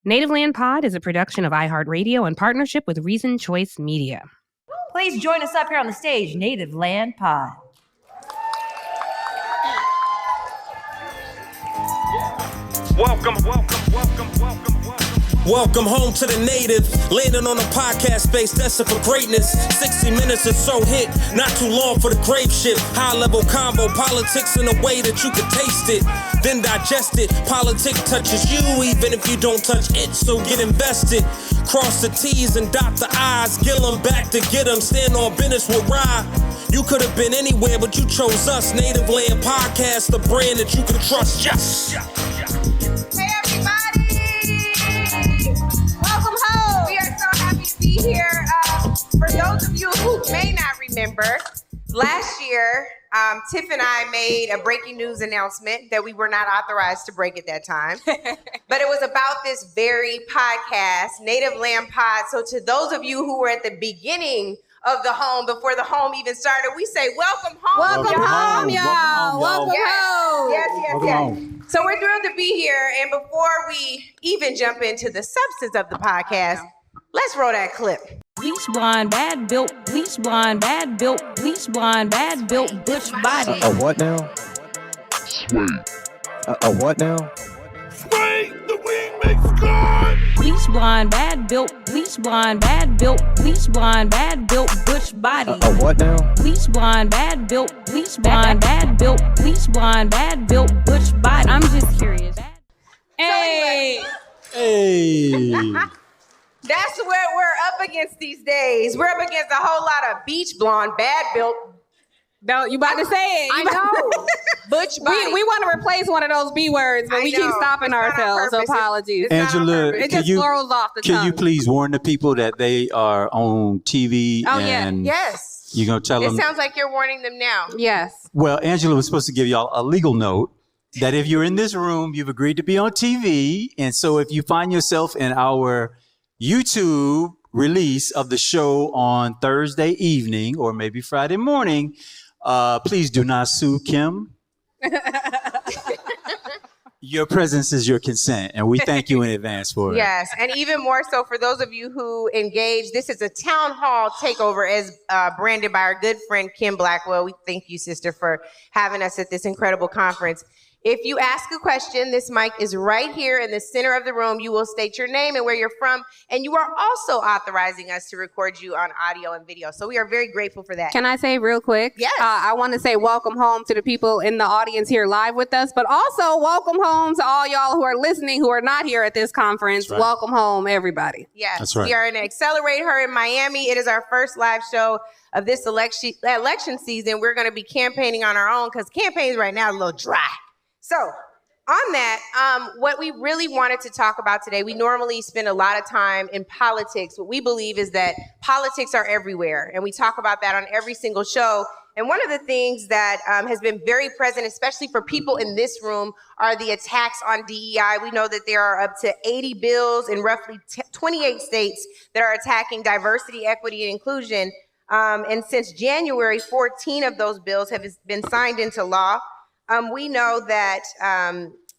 Native Land Pod is a production of iHeartRadio in partnership with Reason Choice Media. Please join us up here on the stage, Native Land Pod. Welcome home to the native, landing on a podcast space destined for greatness. 60 minutes or so hit, not too long for the grave shift. High level combo, politics in a way that you can taste it, then digest it. Politics touches you even if you don't touch it, so get invested. Cross the T's and dot the I's, Gillum back to get 'em, stand on business with Rye. You could have been anywhere, but you chose us. Native Land Podcast, the brand that you can trust. Yes. Hey everybody! Welcome home! We are so happy to be here. For those of you who may not remember, last year, Tiff and I made a breaking news announcement that we were not authorized to break at that time. But it was about this very podcast, Native Land Pod. So to those of you who were at the beginning of the home, before the home even started, we say, welcome home. Welcome home, y'all. Welcome home. Yes. So we're thrilled to be here. And before we even jump into the substance of the podcast, let's roll that clip. Bleach blonde, bad built, bleach blonde, bad built, bleach blonde, bad built, Butch body. A what now? Sway. A what now? Sway, the weed makes God. Bleach blonde, bad built, bleach blonde, bad built, bleach blonde, bad built, Butch body. A what now? Bleach blonde, bad built, bleach blonde, bad built, bleach blonde, bad built, Butch body. I'm just curious. Hey. Hey. That's what we're up against these days. We're up against a whole lot of beach blonde, bad built. No, you about to say it. I know. Butch body. We want to replace one of those B words, but we keep stopping ourselves. So apologies. Angela, It just rolls off the tongue. Can you please warn the people that they are on TV? Oh, and Yes. You're going to tell them? It sounds like you're warning them now. Yes. Well, Angela was supposed to give y'all a legal note that if you're in this room, you've agreed to be on TV. And so if you find yourself in our YouTube release of the show on Thursday evening or maybe Friday morning, please do not sue Kim. Your presence is your consent, and we thank you in advance for it. Yes, and even more so for those of you who engage, this is a town hall takeover as branded by our good friend Kim Blackwell. We thank you, sister, for having us at this incredible conference. If you ask a question, this mic is right here in the center of the room. You will state your name and where you're from, and you are also authorizing us to record you on audio and video. So we are very grateful for that. Can I say real quick? Yes. I want to say welcome home to the people in the audience here live with us, but also welcome home to all y'all who are listening who are not here at this conference. Right. Welcome home, everybody. Yes, That's right. We are in ExcelerateHER in Miami. It is our first live show of this election season. We're going to be campaigning on our own because campaigns right now are a little dry. So on that, what we really wanted to talk about today, we normally spend a lot of time in politics. What we believe is that politics are everywhere, and we talk about that on every single show. And one of the things that has been very present, especially for people in this room, are the attacks on DEI. We know that there are up to 80 bills in roughly 28 states that are attacking diversity, equity, and inclusion. And since January, 14 of those bills have been signed into law. We know that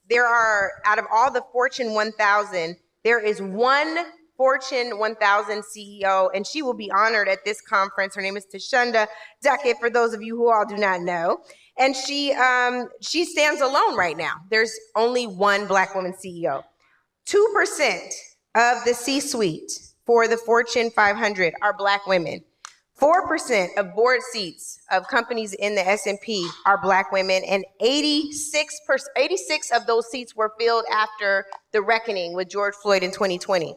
there are, out of all the Fortune 1000, there is one Fortune 1000 CEO, and she will be honored at this conference. Her name is Tashunda Duckett, for those of you who all do not know. And she stands alone right now. There's only one Black woman CEO. 2% of the C-suite for the Fortune 500 are Black women. 4% of board seats of companies in the S&P are Black women, and 86 of those seats were filled after the reckoning with George Floyd in 2020.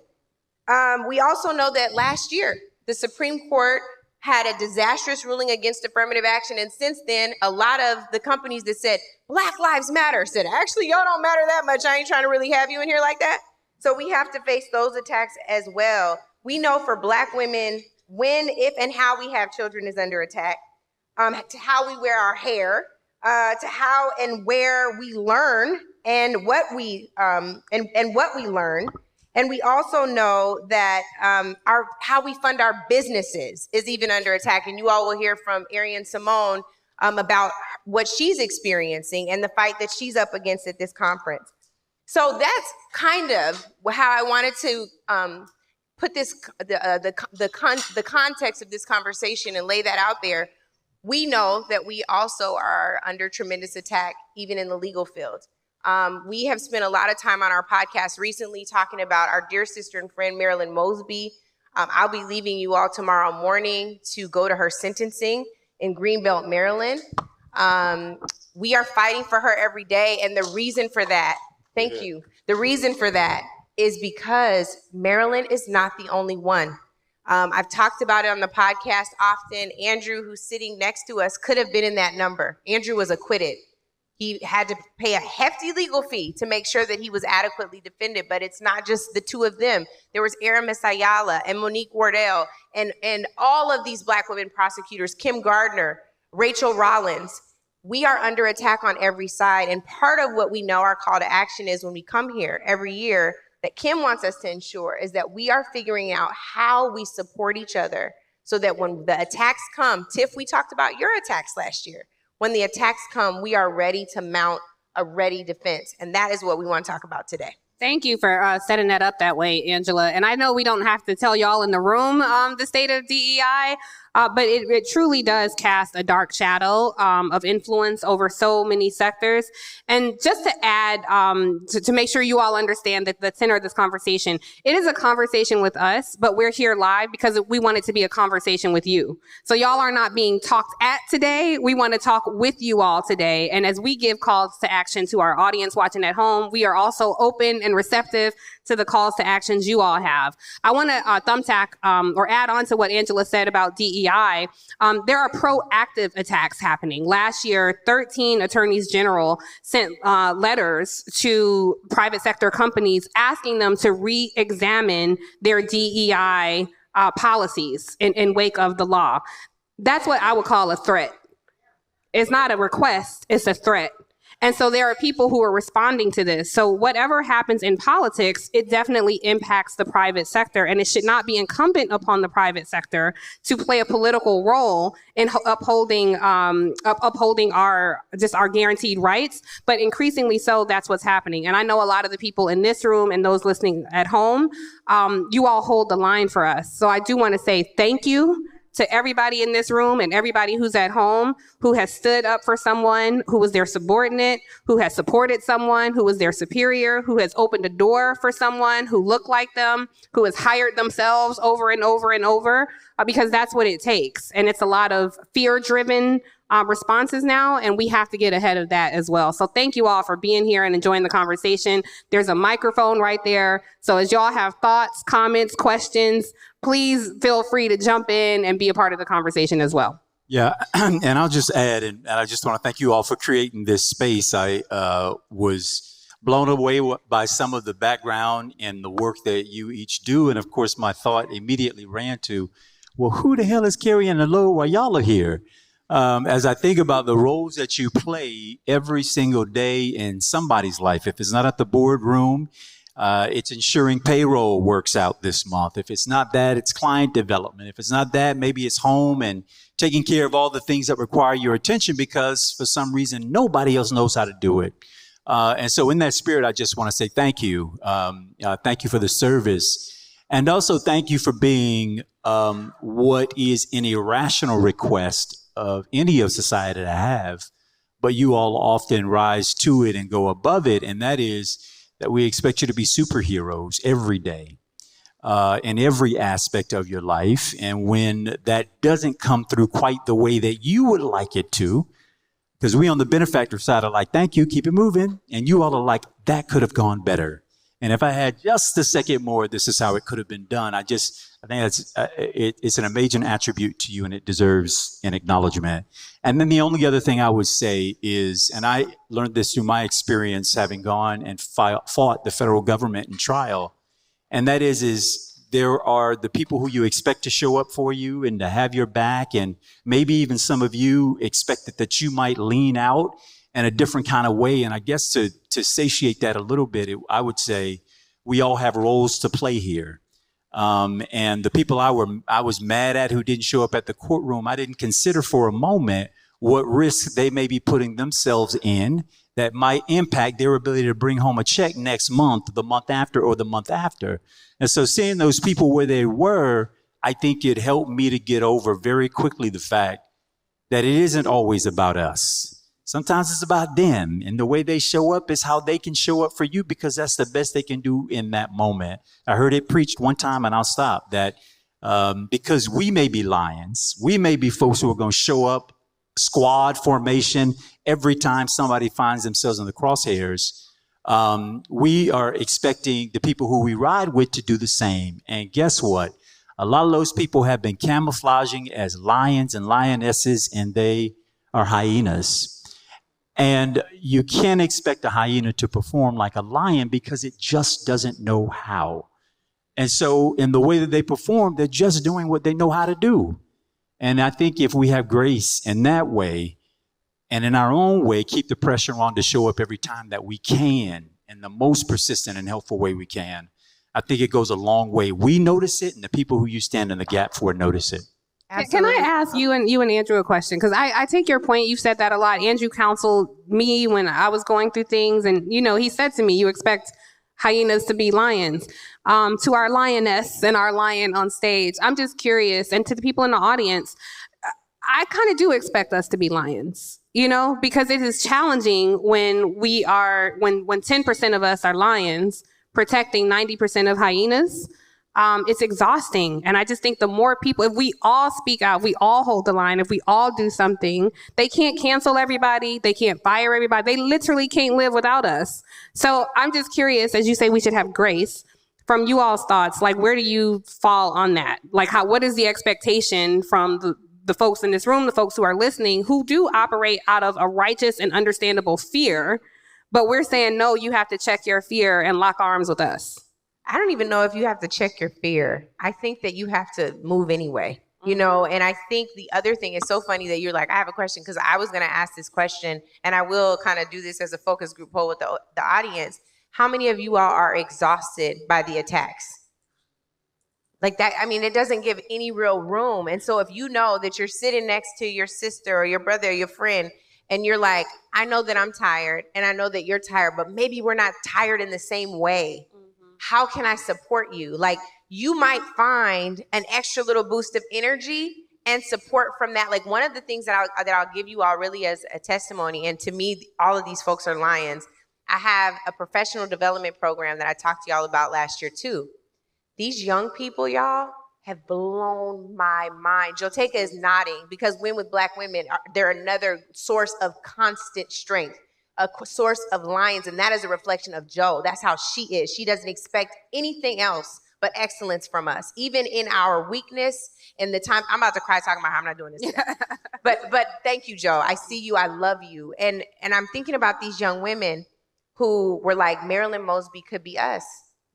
We also know that last year, the Supreme Court had a disastrous ruling against affirmative action, and since then, a lot of the companies that said, Black Lives Matter, said, actually, y'all don't matter that much. I ain't trying to really have you in here like that. So we have to face those attacks as well. We know for Black women, when, if, and how we have children is under attack, to how we wear our hair, to how and where we learn and what we learn. And we also know that how we fund our businesses is even under attack. And you all will hear from Arian Simone about what she's experiencing and the fight that she's up against at this conference. So that's kind of how I wanted to put this the context of this conversation and lay that out there. We know that we also are under tremendous attack, even in the legal field. We have spent a lot of time on our podcast recently talking about our dear sister and friend, Marilyn Mosby. I'll be leaving you all tomorrow morning to go to her sentencing in Greenbelt, Maryland. We are fighting for her every day. And the reason for that, thank you. The reason for that is because Marilyn is not the only one. I've talked about it on the podcast often. Andrew, who's sitting next to us, could have been in that number. Andrew was acquitted. He had to pay a hefty legal fee to make sure that he was adequately defended. But it's not just the two of them. There was Aramis Ayala and Monique Wardell and all of these Black women prosecutors, Kim Gardner, Rachel Rollins. We are under attack on every side. And part of what we know our call to action is when we come here every year that Kim wants us to ensure is that we are figuring out how we support each other so that when the attacks come, Tiff, we talked about your attacks last year. When the attacks come, we are ready to mount a ready defense. And that is what we want to talk about today. Thank you for setting that up that way, Angela. And I know we don't have to tell y'all in the room the state of DEI, but it truly does cast a dark shadow of influence over so many sectors. And just to add, to make sure you all understand that the center of this conversation, it is a conversation with us, but we're here live because we want it to be a conversation with you. So y'all are not being talked at today. We want to talk with you all today. And as we give calls to action to our audience watching at home, we are also open and receptive to the calls to actions you all have. I want to thumbtack or add on to what Angela said about DEI. There are proactive attacks happening. Last year, 13 attorneys general sent letters to private sector companies asking them to re-examine their DEI policies in wake of the law. That's what I would call a threat. It's not a request, it's a threat. And so there are people who are responding to this. So whatever happens in politics, it definitely impacts the private sector. And it should not be incumbent upon the private sector to play a political role in upholding our guaranteed rights. But increasingly so, that's what's happening. And I know a lot of the people in this room and those listening at home, you all hold the line for us. So I do want to say thank you to everybody in this room and everybody who's at home who has stood up for someone who was their subordinate, who has supported someone who was their superior, who has opened a door for someone who looked like them, who has hired themselves over and over and over, because that's what it takes. And it's a lot of fear-driven responses now, and we have to get ahead of that as well. So thank you all for being here and enjoying the conversation. There's a microphone right there. So as y'all have thoughts, comments, questions, please feel free to jump in and be a part of the conversation as well. Yeah, and I'll just add, and I just want to thank you all for creating this space. I was blown away by some of the background and the work that you each do. And of course, my thought immediately ran to, well, who the hell is carrying the load while y'all are here? As I think about the roles that you play every single day in somebody's life, if it's not at the boardroom, it's ensuring payroll works out this month. If it's not that, it's client development. If it's not that, maybe it's home and taking care of all the things that require your attention because for some reason, nobody else knows how to do it. And so in that spirit, I just want to say thank you. Thank you for the service. And also thank you for being what is an irrational request of any of society to have, but you all often rise to it and go above it. And that is that we expect you to be superheroes every day, in every aspect of your life. And when that doesn't come through quite the way that you would like it to, because we on the benefactor side are like, thank you, keep it moving. And you all are like, that could have gone better. And if I had just a second more, this is how it could have been done. I think it's an amazing attribute to you and it deserves an acknowledgement. And then the only other thing I would say is, and I learned this through my experience having gone and fought the federal government in trial, and that is there are the people who you expect to show up for you and to have your back, and maybe even some of you expected that you might lean out in a different kind of way. And I guess to satiate that a little bit, I would say we all have roles to play here. And the people I was mad at who didn't show up at the courtroom, I didn't consider for a moment what risk they may be putting themselves in, that might impact their ability to bring home a check next month, the month after, or the month after. And so seeing those people where they were, I think it helped me to get over very quickly the fact that it isn't always about us. Sometimes it's about them, and the way they show up is how they can show up for you, because that's the best they can do in that moment. I heard it preached one time, and I'll stop, that because we may be lions, we may be folks who are going to show up squad formation every time somebody finds themselves in the crosshairs. We are expecting the people who we ride with to do the same. And guess what? A lot of those people have been camouflaging as lions and lionesses, and they are hyenas. And you can't expect a hyena to perform like a lion because it just doesn't know how. And so in the way that they perform, they're just doing what they know how to do. And I think if we have grace in that way, and in our own way, keep the pressure on to show up every time that we can in the most persistent and helpful way we can, I think it goes a long way. We notice it, and the people who you stand in the gap for notice it. Absolutely. Can I ask you and Andrew a question? Because I take your point. You've said that a lot. Andrew counseled me when I was going through things. And, he said to me, you expect hyenas to be lions. To our lioness and our lion on stage, I'm just curious. And to the people in the audience, I kind of do expect us to be lions, because it is challenging when when 10% of us are lions protecting 90% of hyenas. It's exhausting. And I just think the more people, if we all speak out, we all hold the line, if we all do something, they can't cancel everybody. They can't fire everybody. They literally can't live without us. So I'm just curious, as you say, we should have grace. From you all's thoughts, like, where do you fall on that? Like, what is the expectation from the folks in this room, the folks who are listening, who do operate out of a righteous and understandable fear, but we're saying, no, you have to check your fear and lock arms with us? I don't even know if you have to check your fear. I think that you have to move anyway, and I think the other thing is so funny that you're like, I have a question, because I was going to ask this question, and I will kind of do this as a focus group poll with the audience. How many of you all are exhausted by the attacks? Like that, it doesn't give any real room. And so if you know that you're sitting next to your sister or your brother or your friend, and you're like, I know that I'm tired, and I know that you're tired, but maybe we're not tired in the same way. How can I support you? Like, you might find an extra little boost of energy and support from that. Like, one of the things that I'll give you all really as a testimony, and to me, all of these folks are lions. I have a professional development program that I talked to y'all about last year too. These young people, y'all, have blown my mind. Joteka is nodding, because Win with Black Women, they're another source of constant strength, a source of lions, and that is a reflection of Jo. That's how she is. She doesn't expect anything else but excellence from us, even in our weakness. In the time, I'm about to cry talking about how I'm not doing this today. but thank you, Jo. I see you. I love you. And I'm thinking about these young women who were like, Marilyn Mosby could be us.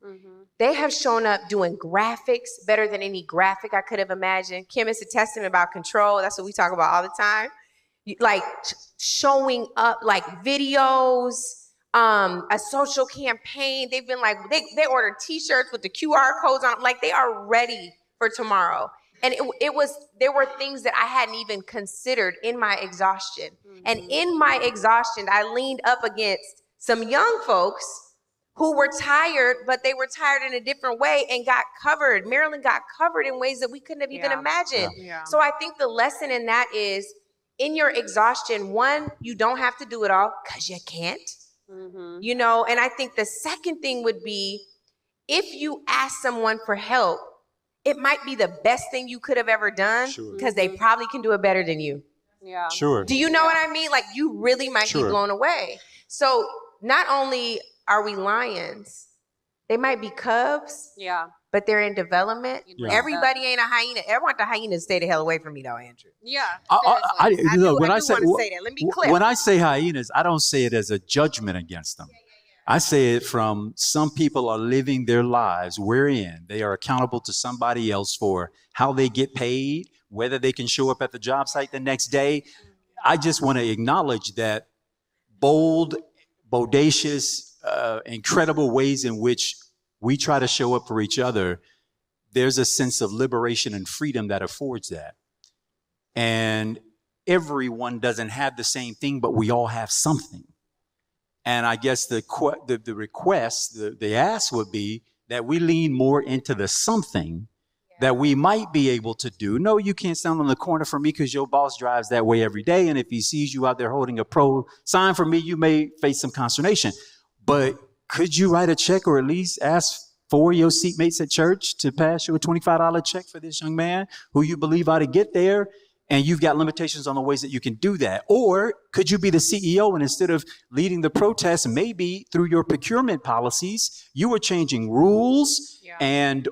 Mm-hmm. They have shown up doing graphics better than any graphic I could have imagined. Kim is a testament about control. That's what we talk about all the time. Like showing up, like videos, a social campaign. They've been like, they ordered t-shirts with the QR codes on them. Like, they are ready for tomorrow. And there were things that I hadn't even considered in my exhaustion. Mm-hmm. And in my exhaustion, I leaned up against some young folks who were tired, but they were tired in a different way and got covered. Marilyn got covered in ways that we couldn't have even imagined. Yeah. So I think the lesson in that is, in your exhaustion, one, you don't have to do it all, because you can't, and I think the second thing would be, if you ask someone for help, it might be the best thing you could have ever done, because they probably can do it better than you. Yeah. Sure. Do you know what I mean? Like, you really might be blown away. So not only are we lions, they might be cubs. Yeah. But they're in development. Yeah. Everybody ain't a hyena. I want the hyena to stay the hell away from me, though, Andrew. Yeah. I want to say that. Let me be clear. When I say hyenas, I don't say it as a judgment against them. I say it from, some people are living their lives wherein they are accountable to somebody else for how they get paid, whether they can show up at the job site the next day. I just want to acknowledge that bold, bodacious, incredible ways in which we try to show up for each other. There's a sense of liberation and freedom that affords that. And everyone doesn't have the same thing, but we all have something. And I guess the request, the ask would be that we lean more into the something that we might be able to do. No, you can't stand on the corner for me because your boss drives that way every day. And if he sees you out there holding a pro sign for me, you may face some consternation. But could you write a check or at least ask for your seatmates at church to pass you a $25 check for this young man who you believe ought to get there? And you've got limitations on the ways that you can do that. Or could you be the CEO and instead of leading the protest, maybe through your procurement policies, you were changing rules and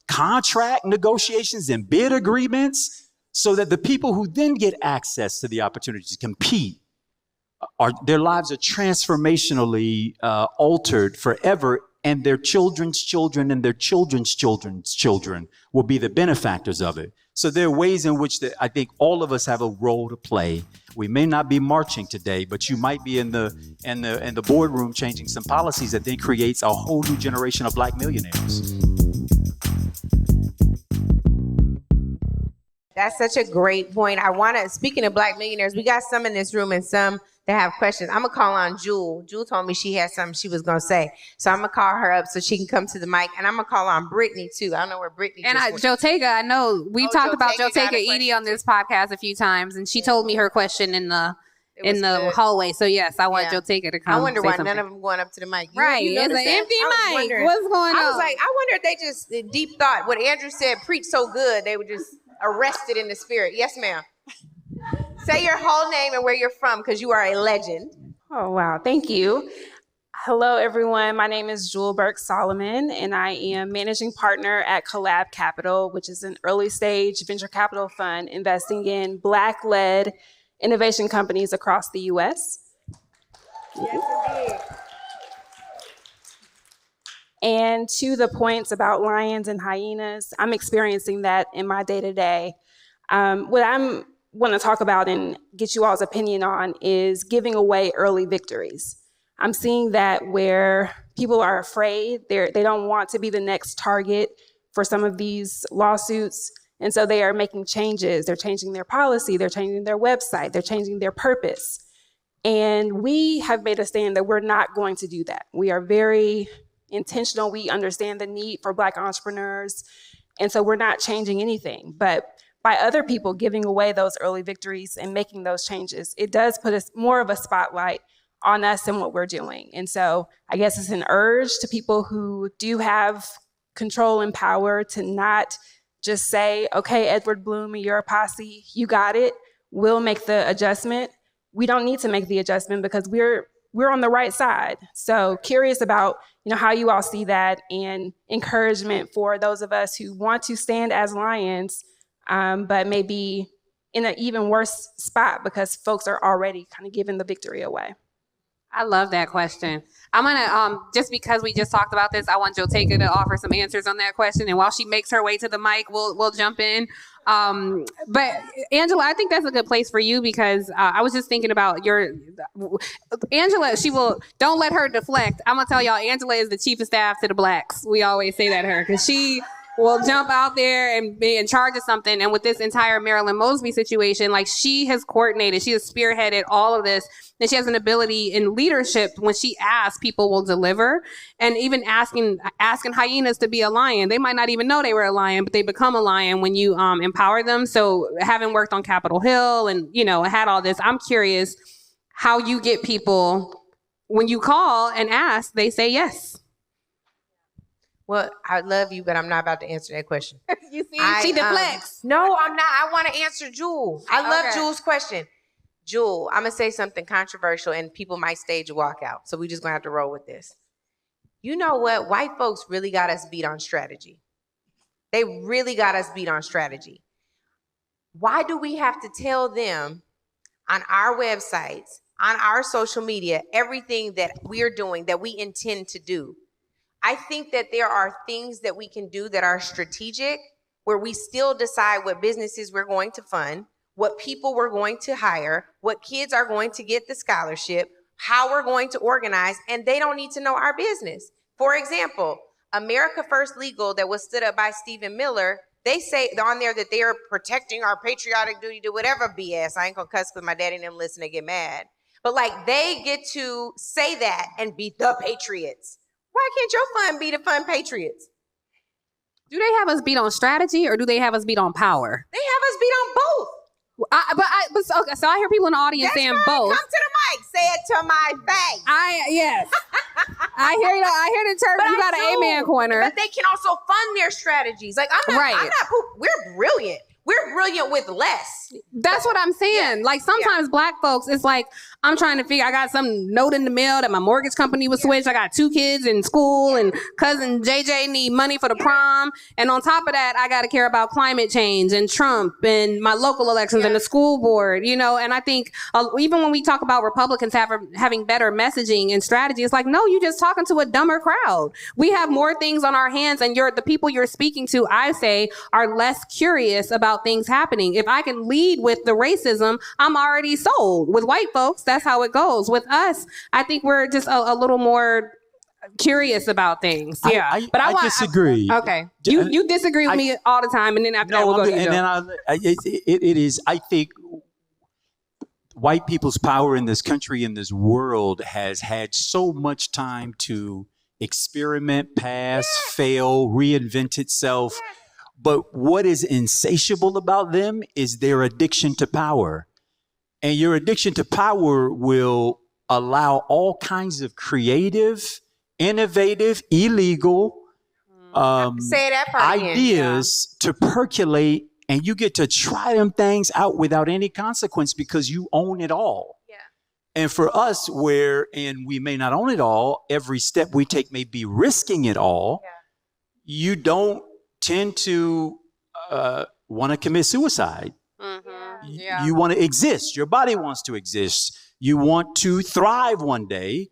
contract negotiations and bid agreements so that the people who then get access to the opportunity to compete, their lives are transformationally altered forever, and their children's children and their children's children's children will be the benefactors of it. So there are ways in which I think all of us have a role to play. We may not be marching today, but you might be in the boardroom changing some policies that then creates a whole new generation of Black millionaires. That's such a great point. Speaking of Black millionaires, we got some in this room and some that have questions. I'm going to call on Jewel. Jewel told me she had something she was going to say. So I'm going to call her up so she can come to the mic. And I'm going to call on Brittany, too. I don't know where Brittany is. And Jotega, I know we've talked about Jotega Edie on this podcast a few times, and she told me her question in the hallway. So, yes, I want Jotega to come. I wonder why none of them going up to the mic. Right. It's an empty mic. What's going on? I was like, I wonder if they just, deep thought, what Andrew said, preached so good, they were just arrested in the spirit. Yes, ma'am. Say your whole name and where you're from, because you are a legend. Oh, wow. Thank you. Hello, everyone. My name is Burks Solomon, and I am managing partner at Collab Capital, which is an early stage venture capital fund investing in Black-led innovation companies across the U.S. Yes, indeed. And to the points about lions and hyenas, I'm experiencing that in my day-to-day. What I'm want to talk about and get you all's opinion on is giving away early victories. I'm seeing that where people are afraid, they don't want to be the next target for some of these lawsuits. And so they are making changes. They're changing their policy. They're changing their website. They're changing their purpose. And we have made a stand that we're not going to do that. We are very intentional. We understand the need for Black entrepreneurs. And so we're not changing anything. But by other people giving away those early victories and making those changes, it does put us more of a spotlight on us and what we're doing. And so I guess it's an urge to people who do have control and power to not just say, okay, Edward Bloom and your posse, you got it. We'll make the adjustment. We don't need to make the adjustment because we're on the right side. So curious about, how you all see that and encouragement for those of us who want to stand as lions, but maybe in an even worse spot because folks are already kind of giving the victory away. I love that question. I'm going to, just because we just talked about this, I want Jotega to offer some answers on that question. And while she makes her way to the mic, we'll jump in. But Angela, I think that's a good place for you because I was just thinking about Angela, don't let her deflect. I'm going to tell y'all, Angela is the chief of staff to the Blacks. We always say that to her because she will jump out there and be in charge of something. And with this entire Marilyn Mosby situation, like she has coordinated, she has spearheaded all of this. And she has an ability in leadership when she asks, people will deliver. And even asking hyenas to be a lion. They might not even know they were a lion, but they become a lion when you empower them. So having worked on Capitol Hill and, had all this, I'm curious how you get people, when you call and ask, they say yes. Well, I love you, but I'm not about to answer that question. You see, she deflects. No, I'm not. I want to answer Jewel. I love Jewel's question. Jewel, I'm going to say something controversial and people might stage a walkout. So we just going to have to roll with this. You know what? White folks really got us beat on strategy. They really got us beat on strategy. Why do we have to tell them on our websites, on our social media, everything that we're doing, that we intend to do? I think that there are things that we can do that are strategic, where we still decide what businesses we're going to fund, what people we're going to hire, what kids are going to get the scholarship, how we're going to organize, and they don't need to know our business. For example, America First Legal that was stood up by Stephen Miller, they say on there that they are protecting our patriotic duty to whatever BS. I ain't gonna cuss because my daddy and them listen, they get mad. but like they get to say that and be the patriots. Why can't your fund be the fun patriots? Do they have us beat on strategy or do they have us beat on power? They have us beat on both. So I hear people in the audience saying both. Come to the mic. Say it to my face. Yes. I hear the term. You got an amen corner. But they can also fund their strategies. Like we're brilliant. We're brilliant with less. That's what I'm saying. Like sometimes black folks, it's like, I'm trying to figure, I got some note in the mail that my mortgage company was switched. I got 2 kids in school and cousin JJ need money for the prom. And on top of that, I got to care about climate change and Trump and my local elections and the school board, you know? And I think even when we talk about Republicans having better messaging and strategy, it's like, no, you're just talking to a dumber crowd. We have more things on our hands and the people you're speaking to, I say, are less curious about things happening. If I can lead with the racism, I'm already sold. With white folks, that's how it goes. With us, I think we're just a little more curious about things. Yeah, I disagree. Okay, you disagree with me all the time, and then after that we'll go to you. And then it is. I think white people's power in this country, in this world, has had so much time to experiment, pass, fail, reinvent itself. But what is insatiable about them is their addiction to power. And your addiction to power will allow all kinds of creative, innovative, illegal ideas to percolate, and you get to try them things out without any consequence because you own it all. Yeah. And for us, wherein we may not own it all, every step we take may be risking it all. Yeah. You don't tend to want to commit suicide. Mm-hmm. Yeah. You want to exist. Your body wants to exist. You want to thrive one day.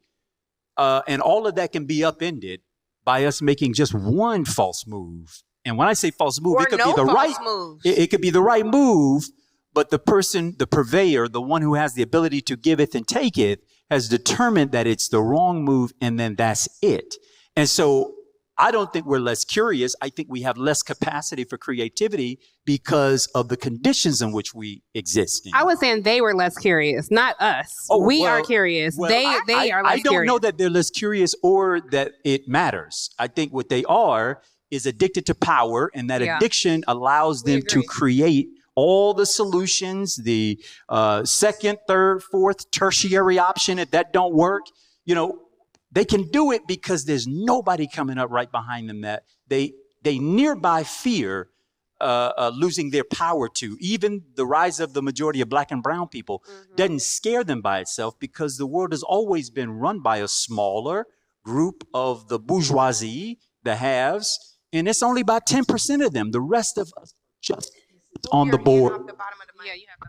And all of that can be upended by us making just one false move. And when I say false move, it could be the right move. It could be the right move, but the person, the purveyor, the one who has the ability to giveth and taketh, has determined that it's the wrong move, and then that's it. And so I don't think we're less curious. I think we have less capacity for creativity because of the conditions in which we exist in. I was saying they were less curious, not us. We are curious. They are less curious. I don't know that they're less curious or that it matters. I think what they are is addicted to power, and that addiction allows them to create all the solutions, the second, third, fourth, tertiary option. If that don't work, they can do it because there's nobody coming up right behind them that they nearby fear losing their power to. Even the rise of the majority of black and brown people doesn't scare them by itself because the world has always been run by a smaller group of the bourgeoisie, the haves, and it's only about 10% of them. The rest of us just on the board.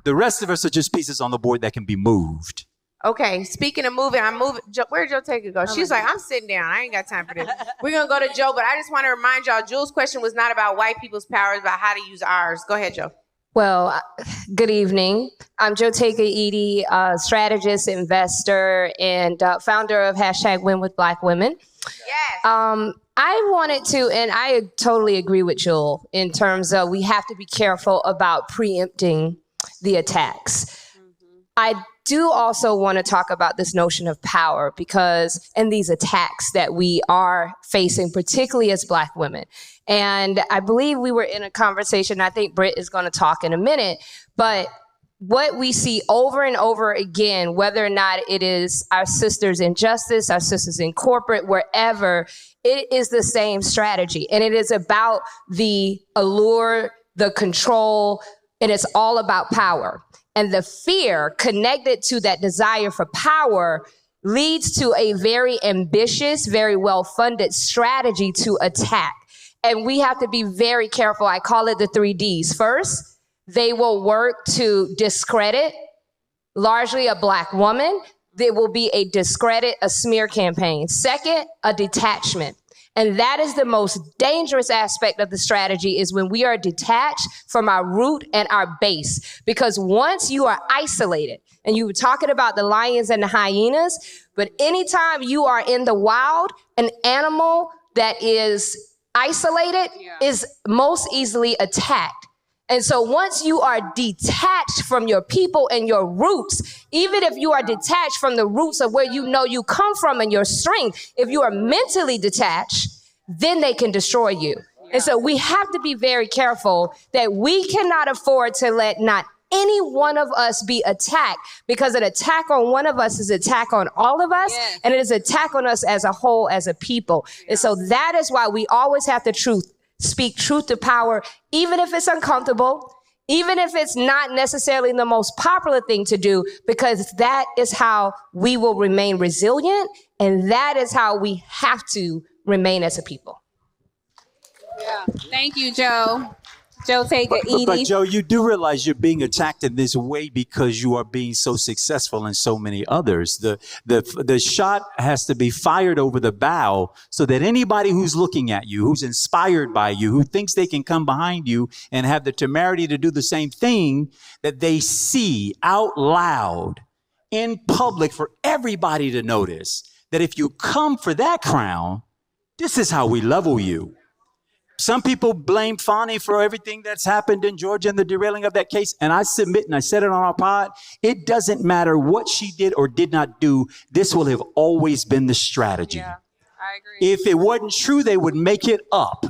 The rest of us are just pieces on the board that can be moved. Okay, speaking of moving, I'm moving. Where'd Joe take it go? She's like, I'm sitting down. I ain't got time for this. We're going to go to Joe, but I just want to remind y'all, Jules' question was not about white people's power, it's about how to use ours. Go ahead, Joe. Well, good evening. I'm Joe Edie, strategist, investor, and founder of #WinWithBlackWomen. Yes. I wanted to, and I totally agree with Joel in terms of we have to be careful about preempting the attacks. I do also want to talk about this notion of power and these attacks that we are facing, particularly as Black women. And I believe we were in a conversation, I think Britt is going to talk in a minute, but what we see over and over again, whether or not it is our sisters in justice, our sisters in corporate, wherever, it is the same strategy. And it is about the allure, the control, and it's all about power. And the fear connected to that desire for power leads to a very ambitious, very well-funded strategy to attack. And we have to be very careful. I call it the 3 Ds. First, they will work to discredit largely a Black woman. There will be a discredit, a smear campaign. Second, a detachment. And that is the most dangerous aspect of the strategy, is when we are detached from our root and our base. Because once you are isolated, and you were talking about the lions and the hyenas, but anytime you are in the wild, an animal that is isolated is most easily attacked. And so once you are detached from your people and your roots, even if you are detached from the roots of where you know you come from and your strength, if you are mentally detached, then they can destroy you. And so we have to be very careful that we cannot afford to let not any one of us be attacked, because an attack on one of us is an attack on all of us, and it is an attack on us as a whole, as a people. And so that is why we always have to speak truth to power, even if it's uncomfortable, even if it's not necessarily the most popular thing to do, because that is how we will remain resilient, and that is how we have to remain as a people. Yeah. Thank you, Joe. Joe, take it easy. But Joe, you do realize you're being attacked in this way because you are being so successful in so many others. The shot has to be fired over the bow so that anybody who's looking at you, who's inspired by you, who thinks they can come behind you and have the temerity to do the same thing, that they see out loud in public for everybody to notice that if you come for that crown, this is how we level you. Some people blame Fani for everything that's happened in Georgia and the derailing of that case. And I submit, and I said it on our pod, it doesn't matter what she did or did not do. This will have always been the strategy. Yeah, I agree. If it wasn't true, they would make it up.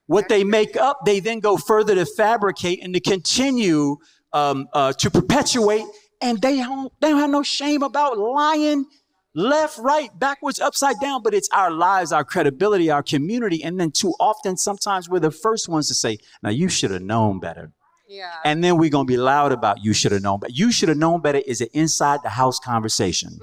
What they make up, they then go further to fabricate and to continue to perpetuate. And they don't have no shame about lying left, right, backwards, upside down, but it's our lives, our credibility, our community. And then too often, sometimes we're the first ones to say, now you should have known better. Yeah. And then we're going to be loud about you should have known better. You should have known better is an inside the house conversation.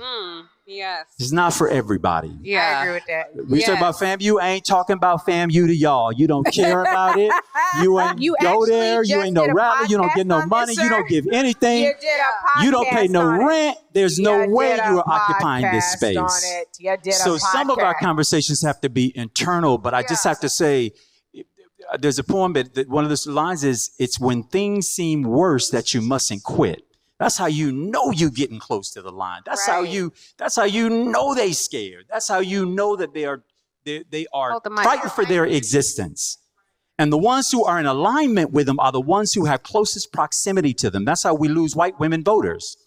Yes. It's not for everybody. Yeah. I agree with that. We talk about FAMU, I ain't talking about FAMU to y'all. You don't care about it. You ain't go there. You ain't no rally. You don't get no money. You don't give anything. You did a podcast. You don't pay no rent. There's no way did a you are occupying this podcast space. on it. You did a So some of our podcast. conversations have to be internal, but I just have to say, there's a poem that one of the lines is, it's when things seem worse that you mustn't quit. That's how you know you getting close to the line. That's how you know they scared. That's how you know that they are fighting for their existence. And the ones who are in alignment with them are the ones who have closest proximity to them. That's how we lose white women voters.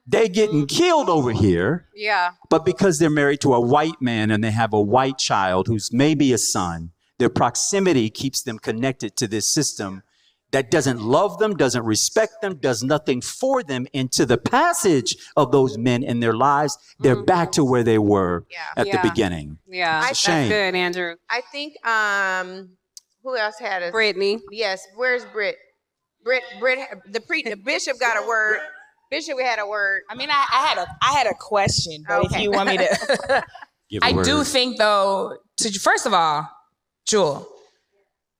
They're getting killed over here. Yeah. But because they're married to a white man and they have a white child who's maybe a son, their proximity keeps them connected to this system that doesn't love them, doesn't respect them, does nothing for them. And to the passage of those men in their lives, they're back to where they were at the beginning. Yeah. It's a shame. That's good, Andrew. I think, who else had us? Brittany. Yes. Where's Britt? Britt, the bishop got a word. Bishop had a word. I mean, I had a question, but if you want me to, I do think though, first of all, Jewel,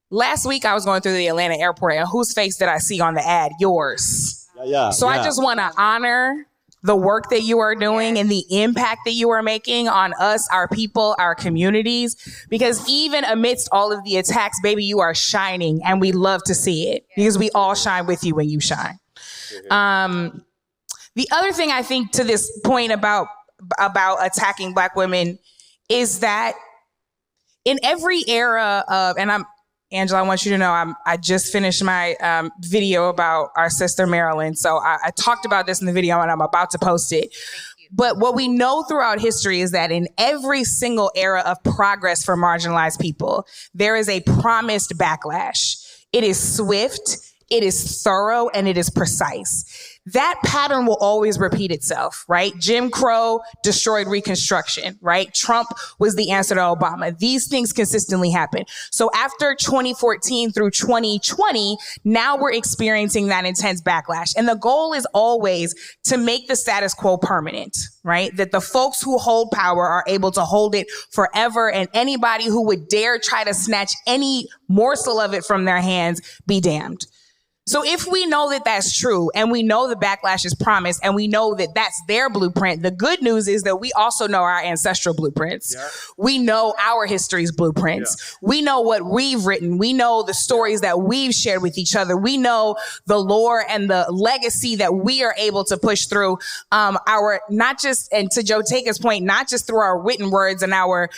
last week I was going through the Atlanta airport, and whose face did I see on the ad? Yours. So I just want to honor the work that you are doing and the impact that you are making on us, our people, our communities, because even amidst all of the attacks, baby, you are shining, and we love to see it because we all shine with you when you shine. The other thing I think to this point about attacking Black women is that in every era of, and Angela, I want you to know, I just finished my video about our sister Marilyn. So I talked about this in the video, and I'm about to post it. But what we know throughout history is that in every single era of progress for marginalized people, there is a promised backlash. It is swift, it is thorough, and it is precise. That pattern will always repeat itself, right? Jim Crow destroyed Reconstruction, right? Trump was the answer to Obama. These things consistently happen. So after 2014 through 2020, now we're experiencing that intense backlash. And the goal is always to make the status quo permanent, right? That the folks who hold power are able to hold it forever, and anybody who would dare try to snatch any morsel of it from their hands be damned. So if we know that that's true, and we know the backlash is promised, and we know that that's their blueprint, the good news is that we also know our ancestral blueprints. Yeah. We know our history's blueprints. Yeah. We know what we've written. We know the stories that we've shared with each other. We know the lore and the legacy that we are able to push through our, not just, and to Joe Taker's point, not just through our written words and our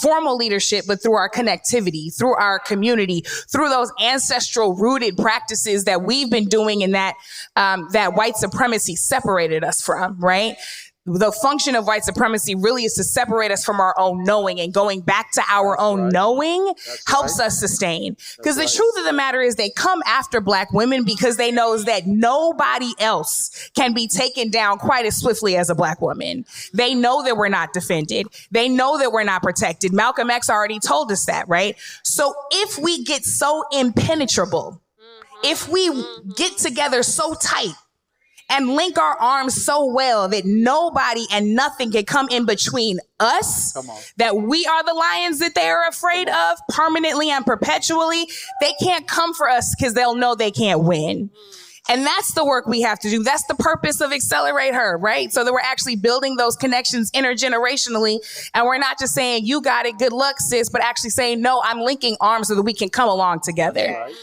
formal leadership, but through our connectivity, through our community, through those ancestral rooted practices that we've been doing and that white supremacy separated us from, right? The function of white supremacy really is to separate us from our own knowing, and going back to our own knowing helps us sustain. Because the truth of the matter is they come after Black women because they know that nobody else can be taken down quite as swiftly as a Black woman. They know that we're not defended. They know that we're not protected. Malcolm X already told us that, right? So if we get so impenetrable, if we get together so tight and link our arms so well that nobody and nothing can come in between us, that we are the lions that they are afraid of permanently and perpetually, they can't come for us because they'll know they can't win. And that's the work we have to do. That's the purpose of ExcelerateHER, right? So that we're actually building those connections intergenerationally. And we're not just saying, you got it, good luck, sis, but actually saying, no, I'm linking arms so that we can come along together. That's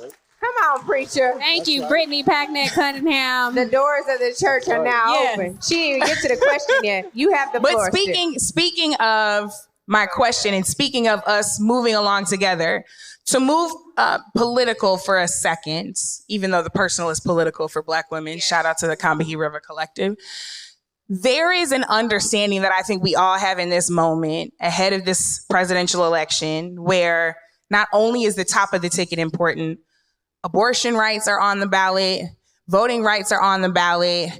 right. Come on, preacher. Thank you, Brittany Packnett Cunningham. The doors of the church are now open. She didn't even get to the question yet. You have the floor. But speaking of my question, and speaking of us moving along together, to move political for a second, even though the personal is political for Black women, shout out to the Combahee River Collective. There is an understanding that I think we all have in this moment ahead of this presidential election, where not only is the top of the ticket important, abortion rights are on the ballot, voting rights are on the ballot,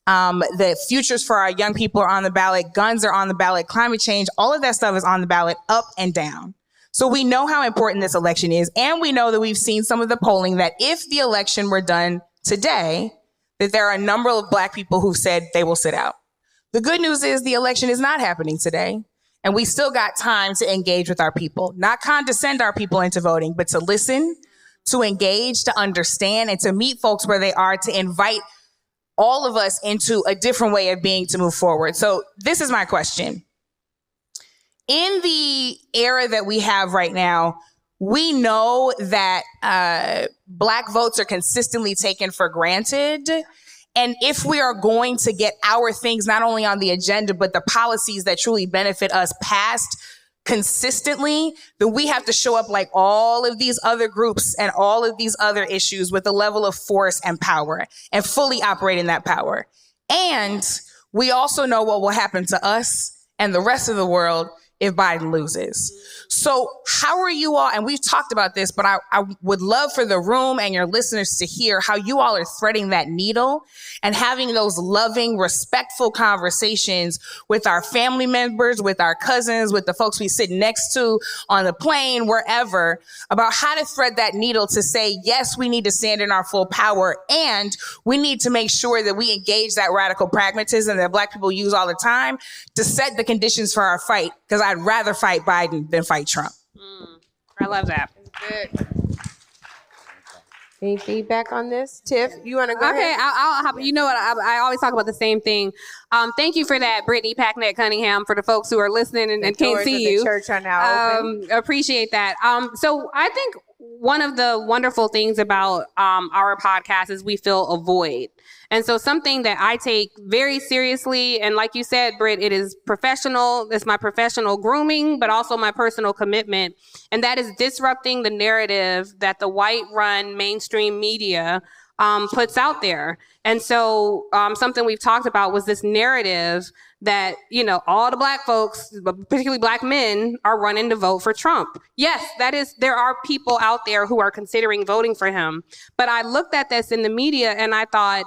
the futures for our young people are on the ballot, guns are on the ballot, climate change, all of that stuff is on the ballot, up and down. So we know how important this election is, and we know that we've seen some of the polling that if the election were done today, that there are a number of Black people who've said they will sit out. The good news is the election is not happening today, and we still got time to engage with our people, not condescend our people into voting, but to listen, to engage, to understand, and to meet folks where they are, to invite all of us into a different way of being to move forward. So this is my question. In the era that we have right now, we know that Black votes are consistently taken for granted. And if we are going to get our things not only on the agenda, but the policies that truly benefit us passed consistently, then we have to show up like all of these other groups and all of these other issues with a level of force and power, and fully operate in that power. And we also know what will happen to us and the rest of the world if Biden loses. So how are you all, and we've talked about this, but I would love for the room and your listeners to hear how you all are threading that needle and having those loving, respectful conversations with our family members, with our cousins, with the folks we sit next to on the plane, wherever, about how to thread that needle to say, yes, we need to stand in our full power, and we need to make sure that we engage that radical pragmatism that Black people use all the time to set the conditions for our fight, because I'd rather fight Biden than fight Trump. I love that. Good. Any feedback on this? Tiff, you want to go ahead? Okay, I'll hop. You know what? I always talk about the same thing. Thank you for that, Brittany Packnett Cunningham, for the folks who are listening and can't see you. The church are now open. Appreciate that. So I think one of the wonderful things about our podcast is we fill a void. And so something that I take very seriously, and like you said, Britt, it is professional. It's my professional grooming, but also my personal commitment. And that is disrupting the narrative that the white-run mainstream media puts out there. And so something we've talked about was this narrative that, you know, all the Black folks, particularly Black men, are running to vote for Trump. Yes, there are people out there who are considering voting for him. But I looked at this in the media and I thought,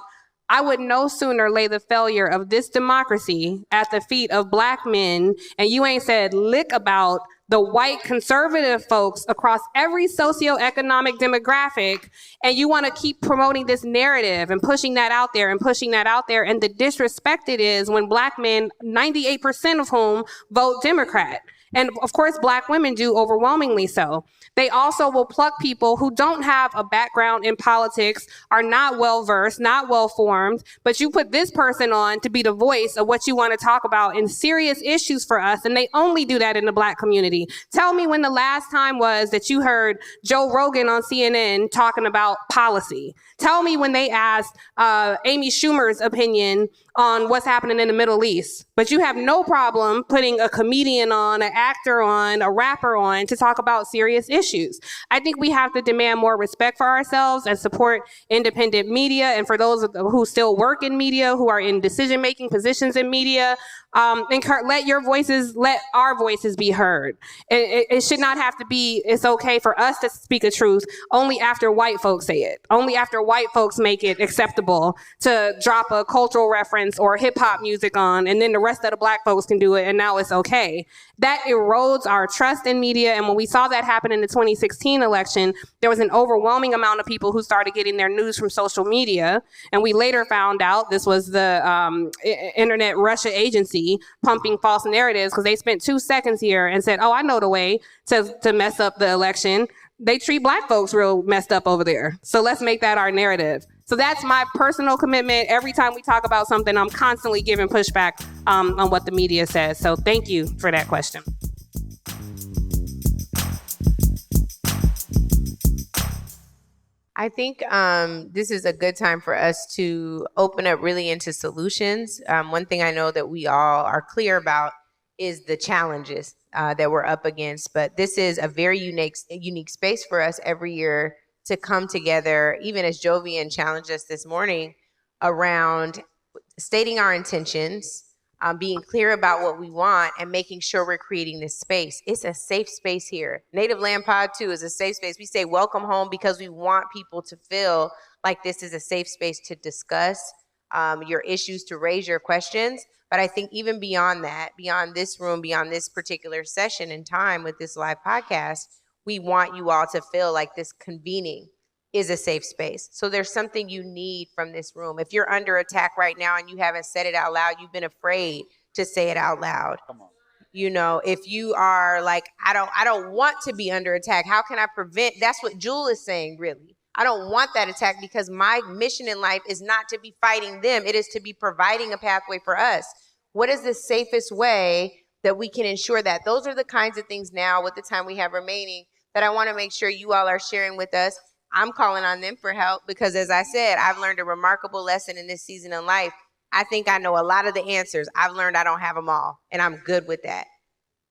I would no sooner lay the failure of this democracy at the feet of Black men, and you ain't said lick about the white conservative folks across every socioeconomic demographic, and you want to keep promoting this narrative and pushing that out there and pushing that out there. And the disrespect it is when Black men, 98% of whom vote Democrat. And of course, Black women do overwhelmingly so. They also will pluck people who don't have a background in politics, are not well-versed, not well-formed, but you put this person on to be the voice of what you want to talk about in serious issues for us, and they only do that in the Black community. Tell me when the last time was that you heard Joe Rogan on CNN talking about policy. Tell me when they asked Amy Schumer's opinion on what's happening in the Middle East. But you have no problem putting a comedian on, an actor on, a rapper on to talk about serious issues. I think we have to demand more respect for ourselves and support independent media. And for those who still work in media, who are in decision-making positions in media, let our voices be heard. It should not have to be, it's okay for us to speak a truth only after white folks say it. Only after white folks make it acceptable to drop a cultural reference or hip hop music on, and then the rest of the Black folks can do it, and now it's okay. That erodes our trust in media. And when we saw that happen in the 2016 election, there was an overwhelming amount of people who started getting their news from social media. And we later found out this was the Internet Russia agency pumping false narratives, because they spent 2 seconds here and said, oh, I know the way to mess up the election. They treat Black folks real messed up over there. So let's make that our narrative. So that's my personal commitment. Every time we talk about something, I'm constantly giving pushback on what the media says. So thank you for that question. I think this is a good time for us to open up really into solutions. One thing I know that we all are clear about is the challenges that we're up against. But this is a very unique space for us every year to come together, even as Jovian challenged us this morning, around stating our intentions, being clear about what we want, and making sure we're creating this space. It's a safe space here. Native Land Pod 2 is a safe space. We say welcome home because we want people to feel like this is a safe space to discuss your issues, to raise your questions. But I think even beyond that, beyond this room, beyond this particular session and time with this live podcast, we want you all to feel like this convening is a safe space. So there's something you need from this room. If you're under attack right now and you haven't said it out loud, you've been afraid to say it out loud. Come on. You know, if you are like, I don't want to be under attack. How can I prevent? That's what Jewel is saying, really. I don't want that attack because my mission in life is not to be fighting them. It is to be providing a pathway for us. What is the safest way that we can ensure that? Those are the kinds of things now with the time we have remaining that I want to make sure you all are sharing with us. I'm calling on them for help because, as I said, I've learned a remarkable lesson in this season of life. I think I know a lot of the answers. I've learned I don't have them all, and I'm good with that.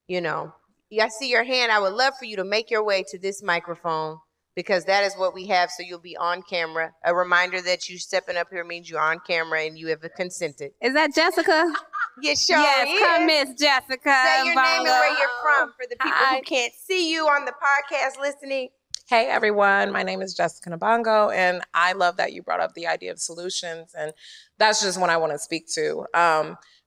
You know, I see your hand. I would love for you to make your way to this microphone because that is what we have, so you'll be on camera. A reminder that you stepping up here means you're on camera and you have consented. Is that Jessica? Yes, sure. Yes, come Miss Jessica. Say your name and where you're from for the people Hi. who can't see you on the podcast listening. Hey everyone, my name is Jessica Nabongo, and I love that you brought up the idea of solutions, and that's just what I want to speak to.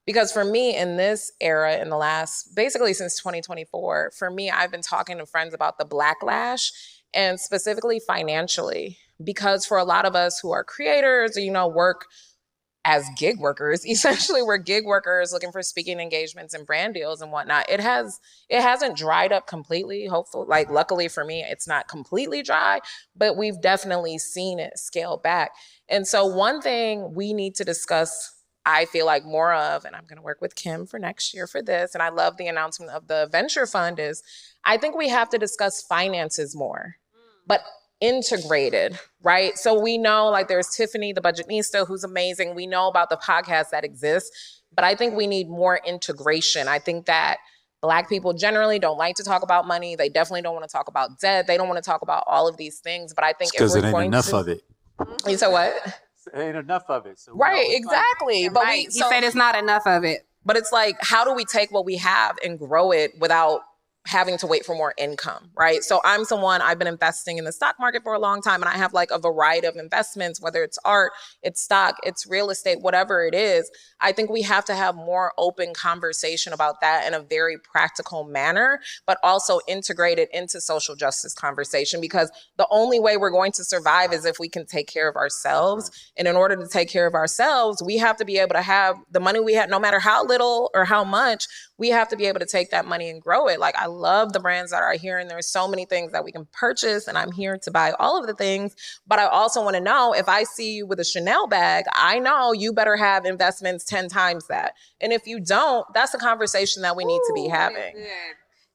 Because for me in this era, in the last, basically since 2024, for me, I've been talking to friends about the Blacklash, and specifically financially, because for a lot of us who are creators, you know, work as gig workers, essentially we're gig workers looking for speaking engagements and brand deals and whatnot. It hasn't dried up completely, hopefully. Like luckily for me, it's not completely dry, but we've definitely seen it scale back. And so one thing we need to discuss, I feel like more of, and I'm going to work with Kim for next year for this, and I love the announcement of the venture fund, is I think we have to discuss finances more, but integrated, right? So we know like there's Tiffany, the budgetnista, who's amazing. We know about the podcasts that exist, but I think we need more integration. I think that Black people generally don't like to talk about money. They definitely don't want to talk about debt. They don't want to talk about all of these things, but I think because it ain't enough of it. You said what? It ain't enough of it. So right, exactly. But he said it's not enough of it. But it's like, how do we take what we have and grow it without having to wait for more income, right? So I'm someone, I've been investing in the stock market for a long time, and I have like a variety of investments, whether it's art, it's stock, it's real estate, whatever it is. I think we have to have more open conversation about that in a very practical manner, but also integrate it into social justice conversation, because the only way we're going to survive is if we can take care of ourselves. And in order to take care of ourselves, we have to be able to have the money we have, no matter how little or how much, we have to be able to take that money and grow it. Like, I love the brands that are here, and there's so many things that we can purchase, and I'm here to buy all of the things. But I also want to know, if I see you with a Chanel bag, I know you better have investments 10 times that. And if you don't, that's a conversation that we need to be having.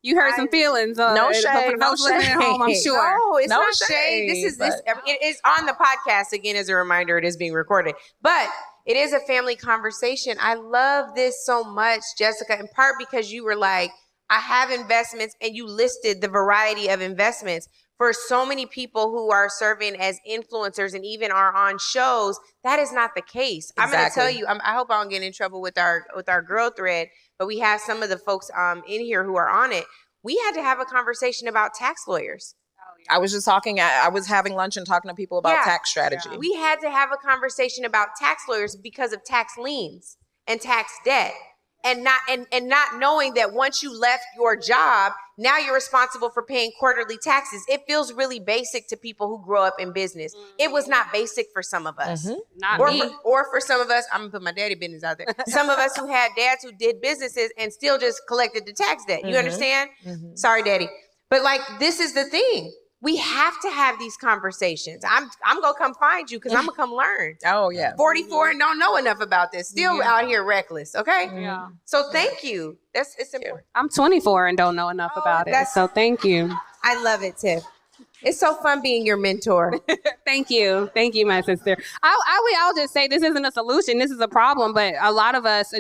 You hurt some feelings. No shade, no listening at home, I'm sure. No, it's No not shade, shade. This is this. but- It is on the podcast again. As a reminder, it is being recorded, but it is a family conversation. I love this so much, Jessica, in part because you were like, I have investments, and you listed the variety of investments. For so many people who are serving as influencers and even are on shows, that is not the case. I'm going to tell you, I hope I don't get in trouble with our girl thread, but we have some of the folks in here who are on it. We had to have a conversation about tax lawyers. I was just I was having lunch and talking to people about tax strategy. Yeah. We had to have a conversation about tax lawyers because of tax liens and tax debt, and not knowing that once you left your job, now you're responsible for paying quarterly taxes. It feels really basic to people who grow up in business. It was not basic for some of us. Not or me. For some of us, I'm gonna put my daddy business out there. Some of us who had dads who did businesses and still just collected the tax debt. You understand? Sorry, daddy. But like, this is the thing. We have to have these conversations. I'm gonna come find you because I'm gonna come learn. Oh yeah. 44 and don't know enough about this. Still out here reckless. Okay. Yeah. So thank you. It's important. I'm 24 and don't know enough about it. So thank you. I love it, Tiff. It's so fun being your mentor. Thank you, my sister. I'll just say this isn't a solution. This is a problem. But a lot of us,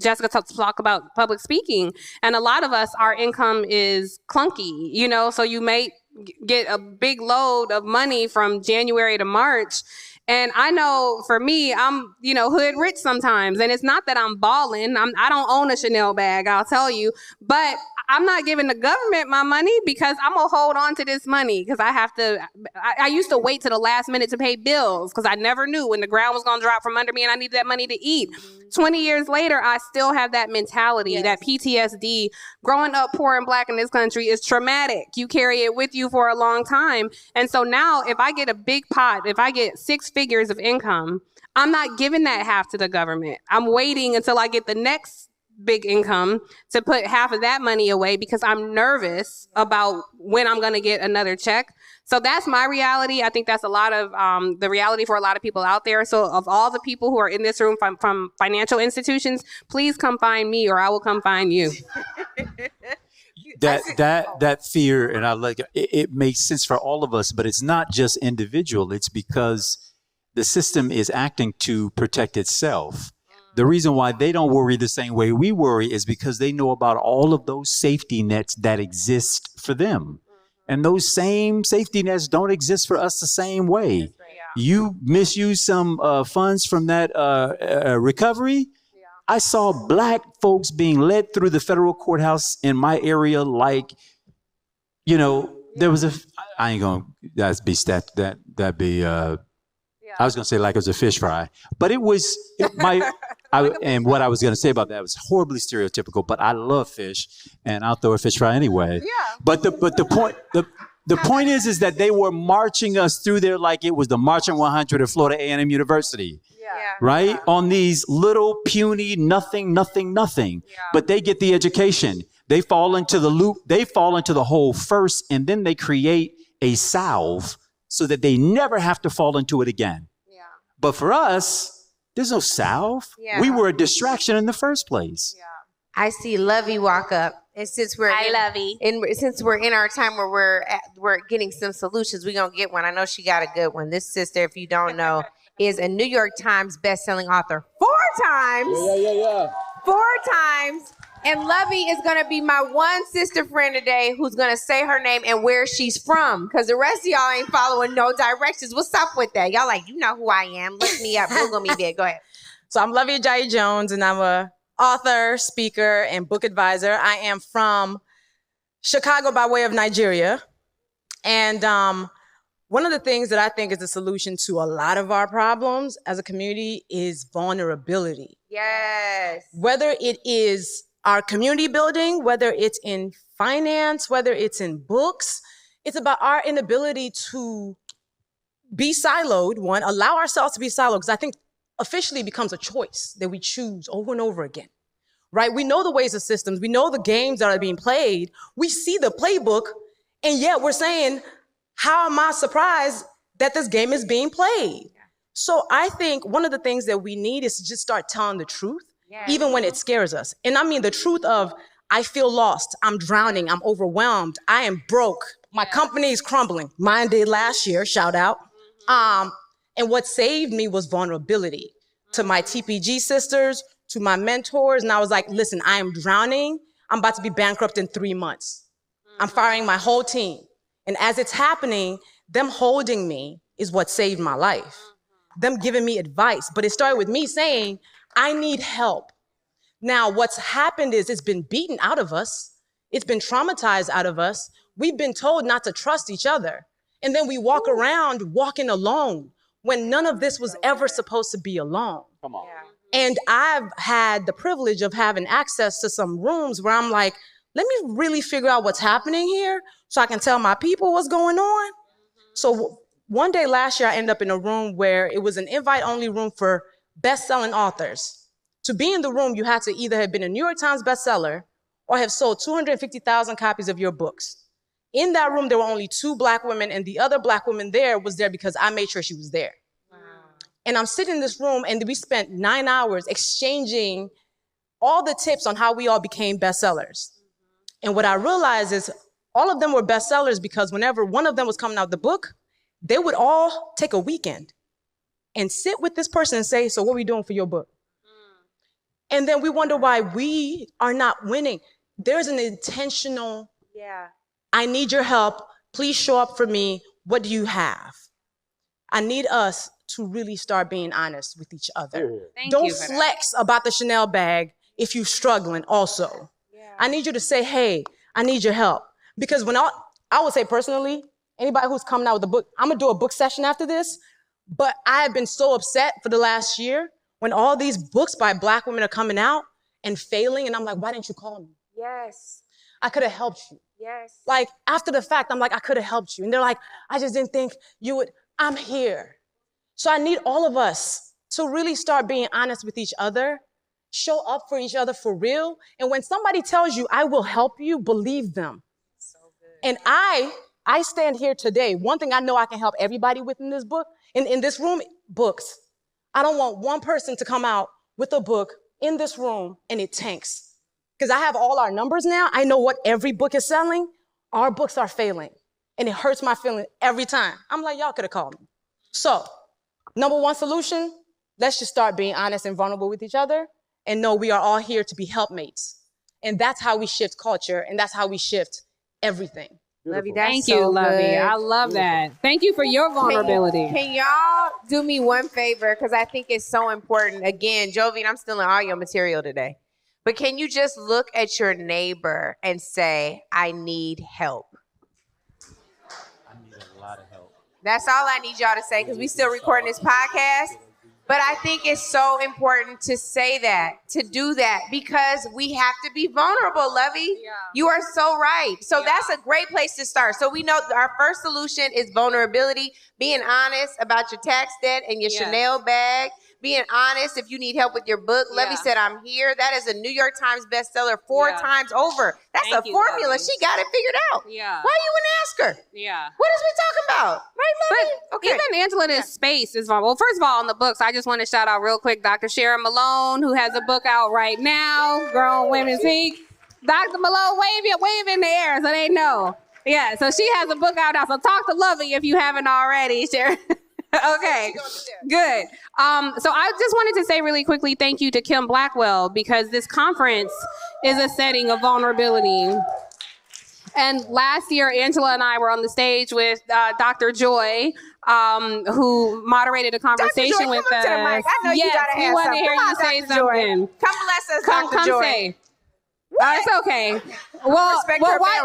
Jessica talk about public speaking, and a lot of us, our income is clunky. You know, so you may get a big load of money from January to March. And I know for me, I'm, hood rich sometimes. And it's not that I'm balling. I don't own a Chanel bag, I'll tell you. But I'm not giving the government my money because I'm going to hold on to this money because I used to wait to the last minute to pay bills because I never knew when the ground was going to drop from under me and I needed that money to eat. 20 years later, I still have that mentality, that PTSD. Growing up poor and Black in this country is traumatic. You carry it with you for a long time. And so now if I get a big pot, if I get 6 figures of income, I'm not giving that half to the government. I'm waiting until I get the next big income to put half of that money away because I'm nervous about when I'm going to get another check. So that's my reality. I think that's a lot of the reality for a lot of people out there. So of all the people who are in this room from financial institutions, please come find me or I will come find you. That fear, and I like it makes sense for all of us, but it's not just individual. It's because the system is acting to protect itself. The reason why they don't worry the same way we worry is because they know about all of those safety nets that exist for them. And those same safety nets don't exist for us the same way. Right. Yeah. You misuse some funds from that recovery. Yeah. I saw Black folks being led through the federal courthouse in my area like, there was I ain't going to, that'd be I was going to say like it was a fish fry, but it was and what I was going to say about that was horribly stereotypical, but I love fish and I'll throw a fish fry anyway. Yeah. But the point is that they were marching us through there like it was the Marching 100 at Florida A&M University. Yeah. Right? Yeah. On these little puny nothing. Yeah. But they get the education. They fall into the loop. They fall into the hole first, and then they create a salve so that they never have to fall into it again. Yeah. But for us, there's no salve. Yeah. We were a distraction in the first place. Yeah. I see Luvvie walk up, and since we're since we're in our time where we're getting some solutions, we're gonna get one. I know she got a good one. This sister, if you don't know, is a New York Times best-selling author 4 times. Yeah. 4 times. And Luvvie is going to be my one sister friend today who's going to say her name and where she's from. Because the rest of y'all ain't following no directions. What's up with that? Y'all like, you know who I am. Look me up. Google me, big. Go ahead. So I'm Luvvie Ajayi Jones, and I'm a author, speaker, and book advisor. I am from Chicago by way of Nigeria. And one of the things that I think is the solution to a lot of our problems as a community is vulnerability. Yes. Whether it is our community building, whether it's in finance, whether it's in books, it's about our inability to be siloed, one, allow ourselves to be siloed, because I think officially it becomes a choice that we choose over and over again, right? We know the ways of systems. We know the games that are being played. We see the playbook, and yet we're saying, how am I surprised that this game is being played? So I think one of the things that we need is to just start telling the truth, even when it scares us. And I mean the truth of, I feel lost, I'm drowning, I'm overwhelmed, I am broke, my company is crumbling. Mine did last year, shout out. And what saved me was vulnerability to my TPG sisters, to my mentors. And I was like, listen, I am drowning. I'm about to be bankrupt in 3 months. I'm firing my whole team. And as it's happening, them holding me is what saved my life. Them giving me advice. But it started with me saying, I need help. Now, what's happened is it's been beaten out of us. It's been traumatized out of us. We've been told not to trust each other. And then we walk around walking alone when none of this was ever supposed to be alone. Come on. And I've had the privilege of having access to some rooms where I'm like, let me really figure out what's happening here so I can tell my people what's going on. So one day last year, I ended up in a room where it was an invite-only room for best-selling authors. To be in the room, you had to either have been a New York Times bestseller or have sold 250,000 copies of your books. In that room, there were only 2 Black women, and the other Black woman there was there because I made sure she was there. Wow. And I'm sitting in this room, and we spent 9 hours exchanging all the tips on how we all became bestsellers. And what I realized is all of them were bestsellers because whenever one of them was coming out with the book, they would all take a weekend and sit with this person and say, so what are we doing for your book? And then we wonder why we are not winning. There's an intentional, I need your help. Please show up for me. What do you have? I need us to really start being honest with each other. Don't flex about the Chanel bag if you're struggling also. I need you to say, hey, I need your help. Because when I would say personally, anybody who's coming out with a book, I'm gonna do a book session after this, but I have been so upset for the last year when all these books by Black women are coming out and failing, and I'm like, why didn't you call me? Yes. I could have helped you. Yes. Like, after the fact, I'm like, I could have helped you. And they're like, I just didn't think you would. I'm here. So I need all of us to really start being honest with each other, show up for each other for real. And when somebody tells you, I will help you, believe them. So good. And I stand here today. One thing I know I can help everybody with in this book, in this room, books. I don't want one person to come out with a book in this room and it tanks. Because I have all our numbers now. I know what every book is selling. Our books are failing. And it hurts my feeling every time. I'm like, y'all could have called me. So, number one solution, let's just start being honest and vulnerable with each other and know we are all here to be helpmates. And that's how we shift culture, and that's how we shift everything. Luvvie, Thank you, Luvvie. I love that. Thank you for your vulnerability. Can y'all do me one favor? Because I think it's so important. Again, Jovi, I'm stealing all your material today. But can you just look at your neighbor and say, I need help? I need a lot of help. That's all I need y'all to say because we still recording this podcast. But I think it's so important to say that, to do that, because we have to be vulnerable, Luvvie. Yeah. You are so right. So that's a great place to start. So we know our first solution is vulnerability, being honest about your tax debt and your Chanel bag, being honest if you need help with your book. Luvvie said, I'm here. That is a New York Times bestseller 4 times over. That's a formula. She got it figured out. Yeah. Why you wouldn't ask her? Yeah. What is we talking about? Right, Luvvie? But even Angela in this space is vulnerable. Well, first of all, on the books, I just want to shout out real quick Dr. Sharon Malone, who has a book out right now, Grown Women Speak. Dr. Malone, wave in the air so they know. Yeah, so she has a book out now. So talk to Luvvie if you haven't already, Sharon. Okay, good. So I just wanted to say really quickly thank you to Kim Blackwell, because this conference is a setting of vulnerability. And last year, Angela and I were on the stage with Dr. Joy, who moderated a conversation with us. To the mic. I know you gotta have we want to something. hear you say something. Come bless us, Dr. Joy. Say. It's okay. Well,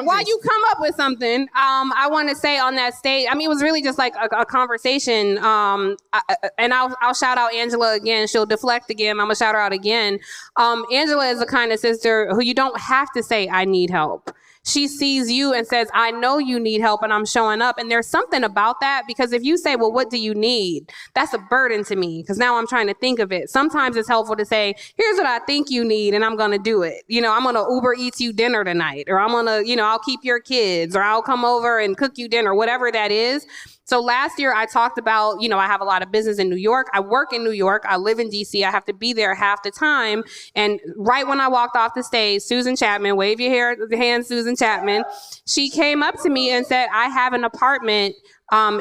while you come up with something, I want to say on that stage, I mean, it was really just like a conversation. And I'll shout out Angela again. She'll deflect again. I'm going to shout her out again. Angela is the kind of sister who you don't have to say, I need help. She sees you and says, I know you need help and I'm showing up. And there's something about that, because if you say, well, what do you need? That's a burden to me, because now I'm trying to think of it. Sometimes it's helpful to say, here's what I think you need and I'm going to do it. You know, I'm going to Uber Eats you dinner tonight, or I'm going to, you know, I'll keep your kids, or I'll come over and cook you dinner, whatever that is. So last year I talked about, you know, I have a lot of business in New York. I work in New York. I live in DC. I have to be there half the time. And right when I walked off the stage, Susan Chapman, wave your hand, Susan Chapman, she came up to me and said, I have an apartment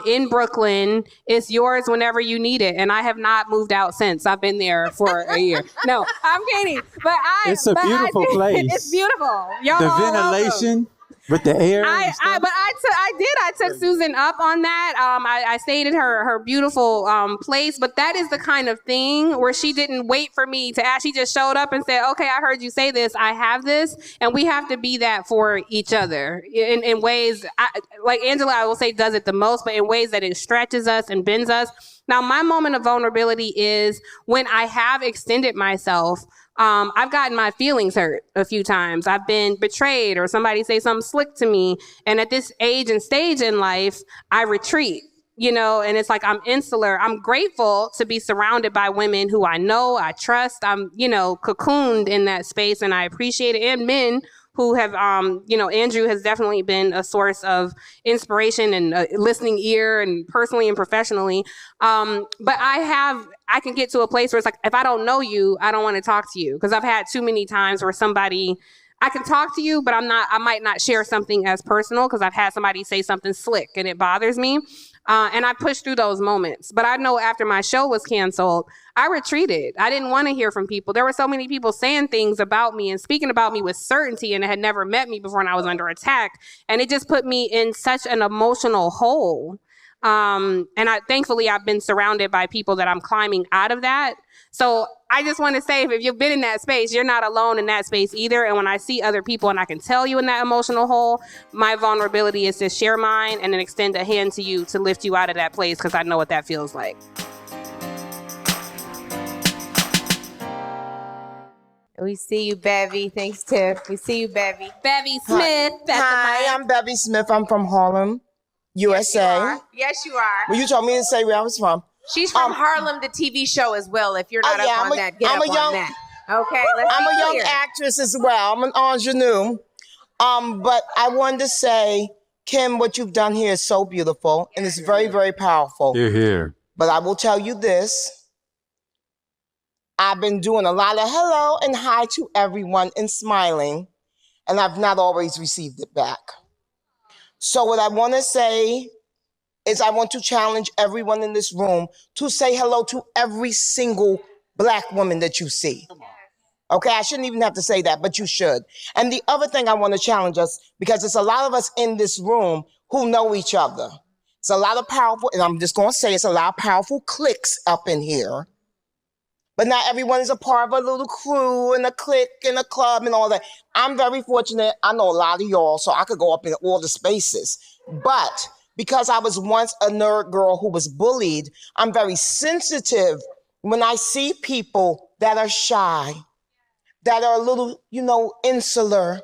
in Brooklyn. It's yours whenever you need it. And I have not moved out since. I've been there for a year. No, I'm kidding. But it's a beautiful place. It's beautiful. Y'all the ventilation. With the air, I took Susan up on that. I stayed at her beautiful place, but that is the kind of thing where she didn't wait for me to ask. She just showed up and said, "Okay, I heard you say this. I have this," and we have to be that for each other in ways. Like Angela, I will say, does it the most, but in ways that it stretches us and bends us. Now, my moment of vulnerability is when I have extended myself. I've gotten my feelings hurt a few times. I've been betrayed, or somebody say something slick to me. And at this age and stage in life, I retreat, you know, and it's like I'm insular. I'm grateful to be surrounded by women who I know, I trust. I'm, you know, cocooned in that space, and I appreciate it. And men who have, you know, Andrew has definitely been a source of inspiration and a listening ear, and personally and professionally. But I can get to a place where it's like, if I don't know you, I don't want to talk to you, because I've had too many times where I can talk to you, but I might not share something as personal because I've had somebody say something slick and it bothers me. And I pushed through those moments. But I know after my show was canceled, I retreated. I didn't want to hear from people. There were so many people saying things about me and speaking about me with certainty, and it had never met me before, and I was under attack. And it just put me in such an emotional hole. And thankfully I've been surrounded by people that I'm climbing out of that. So I just want to say, if you've been in that space, you're not alone in that space either. And when I see other people and I can tell you in that emotional hole, my vulnerability is to share mine and then extend a hand to you to lift you out of that place, because I know what that feels like. We see you, Bevy. Thanks, Tiff. We see you, Bevy. Bevy Smith. Hi, I'm Bevy Smith. I'm from Harlem, USA. Yes, you are. Well, you told me to say where I was from. She's from Harlem, the TV show as well. If you're not up on that, get up on that. Okay, I'm a young actress as well. I'm an ingenue. But I wanted to say, Kim, what you've done here is so beautiful, and it's very, very powerful. You're here. But I will tell you this. I've been doing a lot of hello and hi to everyone and smiling, and I've not always received it back. So what I want to say is I want to challenge everyone in this room to say hello to every single Black woman that you see. Okay, I shouldn't even have to say that, but you should. And the other thing I want to challenge us, because it's a lot of us in this room who know each other. It's a lot of powerful, and I'm just going to say it's a lot of powerful cliques up in here. But not everyone is a part of a little crew and a clique and a club and all that. I'm very fortunate. I know a lot of y'all, so I could go up in all the spaces. But because I was once a nerd girl who was bullied, I'm very sensitive when I see people that are shy, that are a little, insular,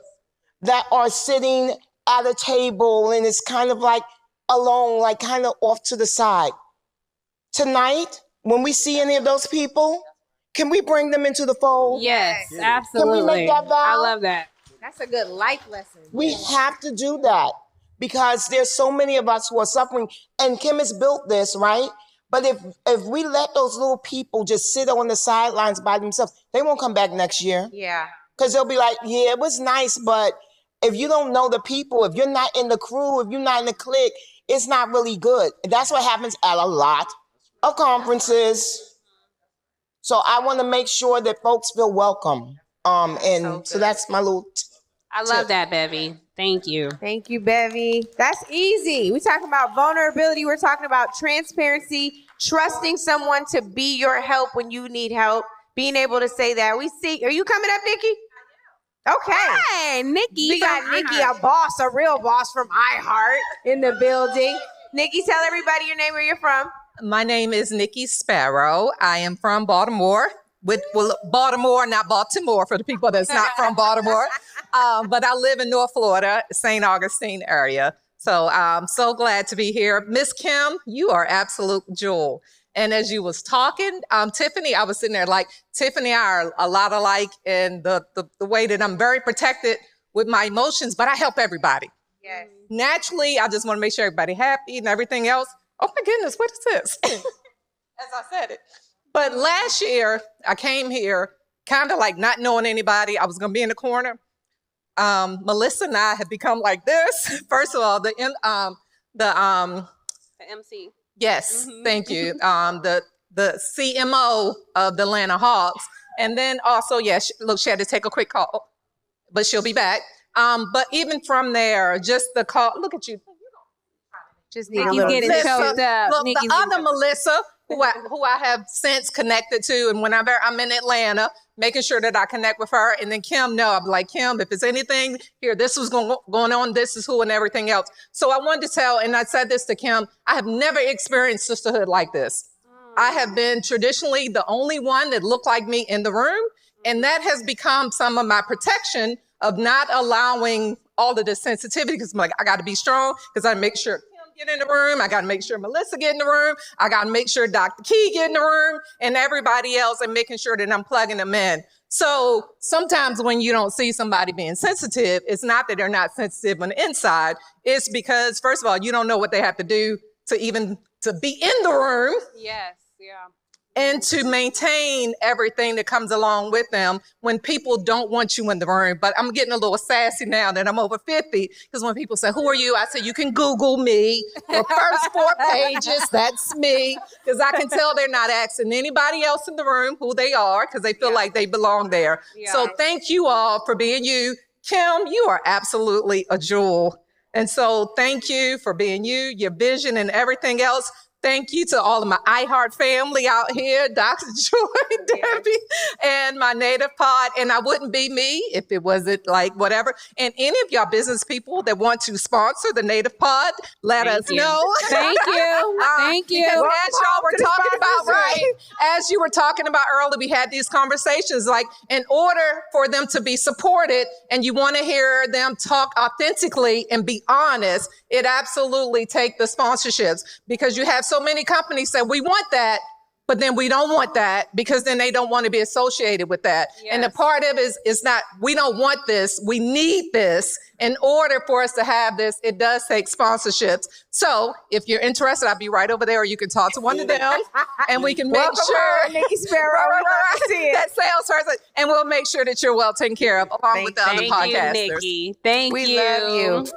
that are sitting at a table and it's kind of like alone, like kind of off to the side. Tonight, when we see any of those people, can we bring them into the fold? Yes, absolutely. Can we make that vow? I love that. That's a good life lesson. We have to do that because there's so many of us who are suffering, and Kim has built this, right? But if we let those little people just sit on the sidelines by themselves, they won't come back next year. Yeah. Because they'll be like, yeah, it was nice, but if you don't know the people, if you're not in the crew, if you're not in the clique, it's not really good. And that's what happens at a lot of conferences. So I want to make sure that folks feel welcome. So that's my little I love that, Bevy. Thank you. Thank you, Bevy. That's easy. We're talking about vulnerability. We're talking about transparency, trusting someone to be your help when you need help, being able to say that. We see. Are you coming up, Nikki? Okay. Hey, Nikki. We got from Nikki, iHeart. a boss, a real boss from iHeart in the building. Nikki, tell everybody your name, where you're from. My name is Nikki Sparrow. I am from Baltimore. Baltimore, not Baltimore for the people that's not from Baltimore. But I live in North Florida, St. Augustine area. So I'm so glad to be here. Miss Kim, you are absolute jewel. And as you was talking, Tiffany, I was sitting there like, Tiffany and I are a lot alike in the way that I'm very protected with my emotions, but I help everybody. Yes. Naturally, I just want to make sure everybody happy and everything else. Oh my goodness, what is this? As I said it. But last year, I came here kind of like not knowing anybody. I was going to be in the corner. Melissa and I have become like this. First of all, the MC. Yes, thank you. The CMO of the Atlanta Hawks. And then also, yes, look, she had to take a quick call, but she'll be back. But even from there, just the call, look at you. Just need Nikki's getting choked up. Look, Nikki's the other Melissa, who I have since connected to, and whenever I'm in Atlanta, making sure that I connect with her. And then Kim, no, I'm like, Kim, if it's anything here, this is going on, this is who, and everything else. So I wanted to tell, and I said this to Kim, I have never experienced sisterhood like this. I have been traditionally the only one that looked like me in the room. And that has become some of my protection of not allowing all of the sensitivity, because I'm like, I got to be strong, because I make sure get in the room. I got to make sure Melissa get in the room. I got to make sure Dr. Key get in the room and everybody else, and making sure that I'm plugging them in. So sometimes when you don't see somebody being sensitive, it's not that they're not sensitive on the inside. It's because, first of all, you don't know what they have to do to be in the room. Yes, yeah. And to maintain everything that comes along with them when people don't want you in the room. But I'm getting a little sassy now that I'm over 50, because when people say, who are you? I say, you can Google me. The first 4 pages, that's me. Because I can tell they're not asking anybody else in the room who they are, because they feel like they belong there. Yeah. So thank you all for being you. Kim, you are absolutely a jewel. And so thank you for being you, your vision and everything else. Thank you to all of my iHeart family out here, Dr. Joy, Debbie, and my native pod. And I wouldn't be me if it wasn't like whatever. And any of y'all business people that want to sponsor the native pod, let us know. Thank you. Thank you. Because as y'all were talking about, right, as you were talking about earlier, we had these conversations, like in order for them to be supported and you want to hear them talk authentically and be honest, it absolutely take the sponsorships, because you have so many companies say, we want that, but then we don't want that, because then they don't want to be associated with that. Yes. And the part of it is not, we don't want this, we need this. In order for us to have this, it does take sponsorships. So if you're interested, I'll be right over there, or you can talk to one of them and we can make sure Nikki Sparrow, that salesperson, and we'll make sure that you're well taken care of along with the other podcasters. Thank you, Nikki. Thank you. We love you.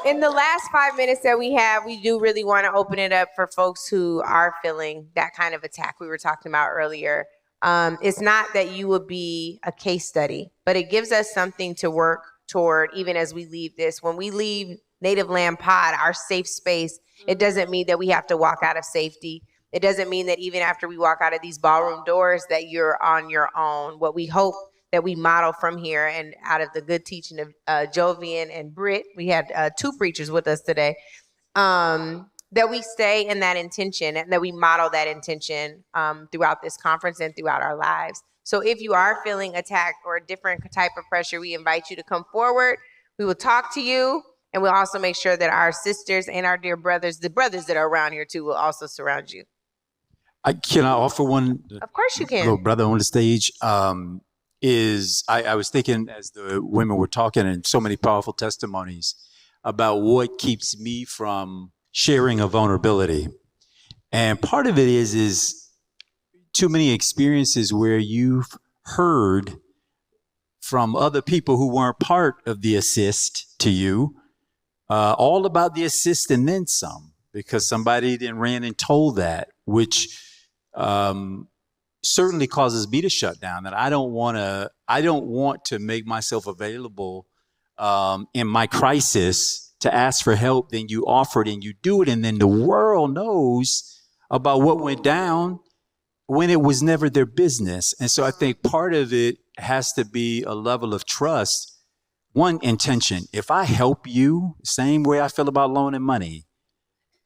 In the last 5 minutes that we have, we do really want to open it up for folks who are feeling that kind of attack we were talking about earlier. It's not that you would be a case study, but it gives us something to work toward even as we leave this. When we leave Native Land Pod, our safe space, it doesn't mean that we have to walk out of safety. It doesn't mean that even after we walk out of these ballroom doors that you're on your own. What we hope that we model from here, and out of the good teaching of Jovian and Britt, we had 2 preachers with us today, that we stay in that intention and that we model that intention throughout this conference and throughout our lives. So if you are feeling attacked or a different type of pressure, we invite you to come forward. We will talk to you, and we'll also make sure that our sisters and our dear brothers, the brothers that are around here too, will also surround you. Can I offer one? Of course you can. Little brother on the stage. I was thinking as the women were talking, and so many powerful testimonies about what keeps me from sharing a vulnerability. And part of it is too many experiences where you've heard from other people who weren't part of the assist to you, all about the assist and then some, because somebody then ran and told that, which certainly causes me to shut down. That I don't want to make myself available in my crisis to ask for help. Then you offer it and you do it, and then the world knows about what went down when it was never their business. And so I think part of it has to be a level of trust. One, intention. If I help you, same way I feel about loaning money,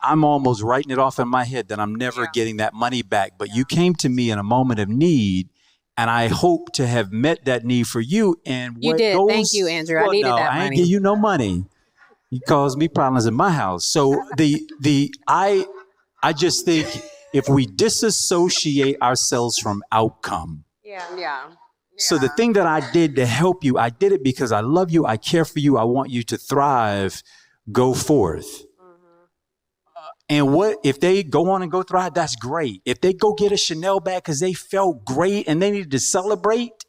I'm almost writing it off in my head that I'm never getting that money back. But you came to me in a moment of need, and I hope to have met that need for you. And you did. Thank you, Andrew. I needed that money. I ain't give you no money. You caused me problems in my house. So I just think if we disassociate ourselves from outcome. Yeah. So the thing that I did to help you, I did it because I love you. I care for you. I want you to thrive. Go forth. And what if they go on and go thrive? That's great. If they go get a Chanel bag because they felt great and they needed to celebrate,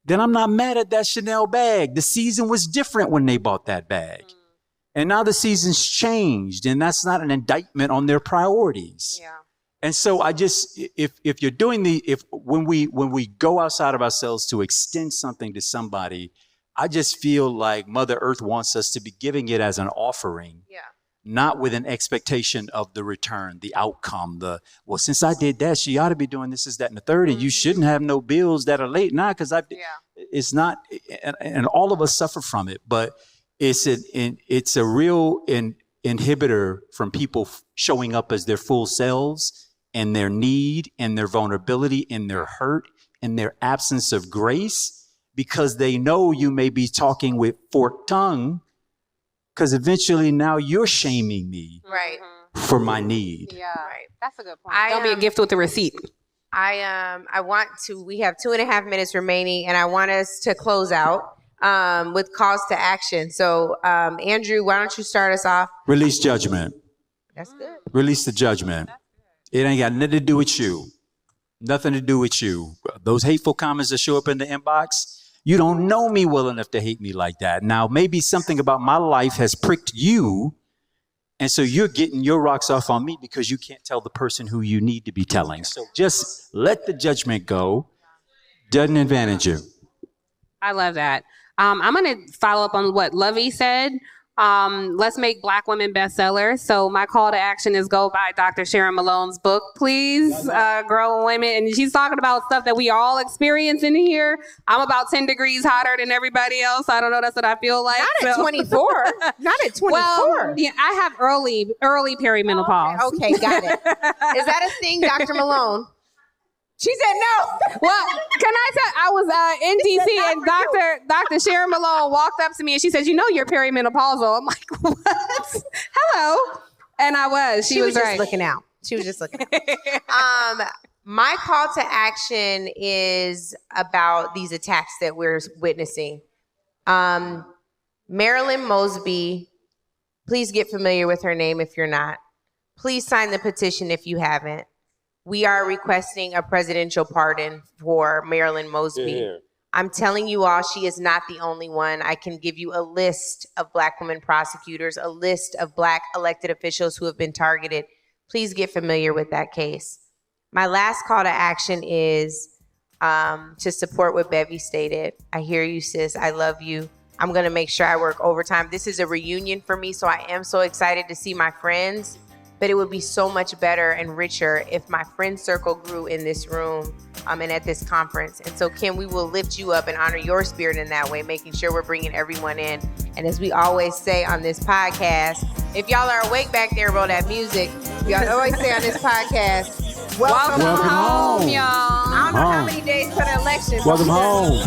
then I'm not mad at that Chanel bag. The season was different when they bought that bag. And now the season's changed, and that's not an indictment on their priorities. Yeah. And so I just, if you're doing when we go outside of ourselves to extend something to somebody, I just feel like Mother Earth wants us to be giving it as an offering. Yeah. Not with an expectation of the return, the outcome, well, since I did that, she ought to be doing this, that, and the third, and you shouldn't have no bills that are late now because it's not, and all of us suffer from it, but it's a real inhibitor from people showing up as their full selves and their need and their vulnerability and their hurt and their absence of grace, because they know you may be talking with forked tongue. Because eventually now you're shaming me for my need. Yeah, right. That's a good point. Don't be a gift with a receipt. We have 2.5 minutes remaining, and I want us to close out with calls to action. So, Andrew, why don't you start us off? Release judgment. That's good. Release the judgment. It ain't got nothing to do with you. Nothing to do with you. Those hateful comments that show up in the inbox, you don't know me well enough to hate me like that. Now, maybe something about my life has pricked you, and so you're getting your rocks off on me because you can't tell the person who you need to be telling. So just let the judgment go. Doesn't advantage you. I love that. I'm going to follow up on what Luvvie said. Let's make Black women bestsellers. So my call to action is go buy Dr. Sharon Malone's book, please. Grow Women. And she's talking about stuff that we all experience in here. I'm about 10 degrees hotter than everybody else. I don't know. That's what I feel like. Not at 24. Not at 24. Well, yeah, I have early perimenopause. Okay, got it. Is that a thing, Dr. Malone? She said no. Well, can I tell? I was in DC and Dr. Sharon Malone walked up to me and she said, "You know you're perimenopausal." I'm like, "What? Hello." And I was. She was just right. looking out. She was just looking out. My call to action is about these attacks that we're witnessing. Marilyn Mosby, please get familiar with her name if you're not. Please sign the petition if you haven't. We are requesting a presidential pardon for Marilyn Mosby. Yeah. I'm telling you all, she is not the only one. I can give you a list of Black women prosecutors, a list of Black elected officials who have been targeted. Please get familiar with that case. My last call to action is to support what Bevy stated. I hear you, sis. I love you. I'm going to make sure I work overtime. This is a reunion for me, so I am so excited to see my friends. But it would be so much better and richer if my friend circle grew in this room and at this conference. And so, Kim, we will lift you up and honor your spirit in that way, making sure we're bringing everyone in. And as we always say on this podcast, if y'all are awake back there, roll that music. We always say on this podcast, welcome home, y'all. I don't know how many days to the election. Welcome home.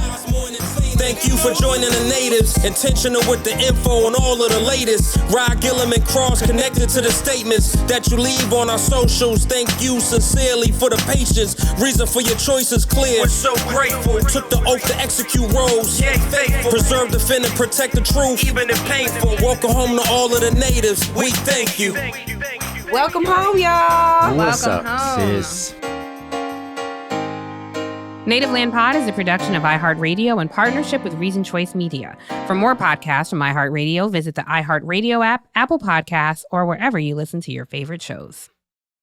Thank you for joining the natives. Intentional with the info on all of the latest. Rye, Gillum, and Cross connected to the statements that you leave on our socials. Thank you sincerely for the patience. Reason for your choice is clear. We're so grateful. Took the oath to execute roles. Yeah, faithful. Preserve, defend, and protect the truth, even if painful. Welcome home to all of the natives. We thank you. Welcome home, y'all. What's Welcome up, home. sis? Native Land Pod is a production of iHeartRadio in partnership with Reason Choice Media. For more podcasts from iHeartRadio, visit the iHeartRadio app, Apple Podcasts, or wherever you listen to your favorite shows.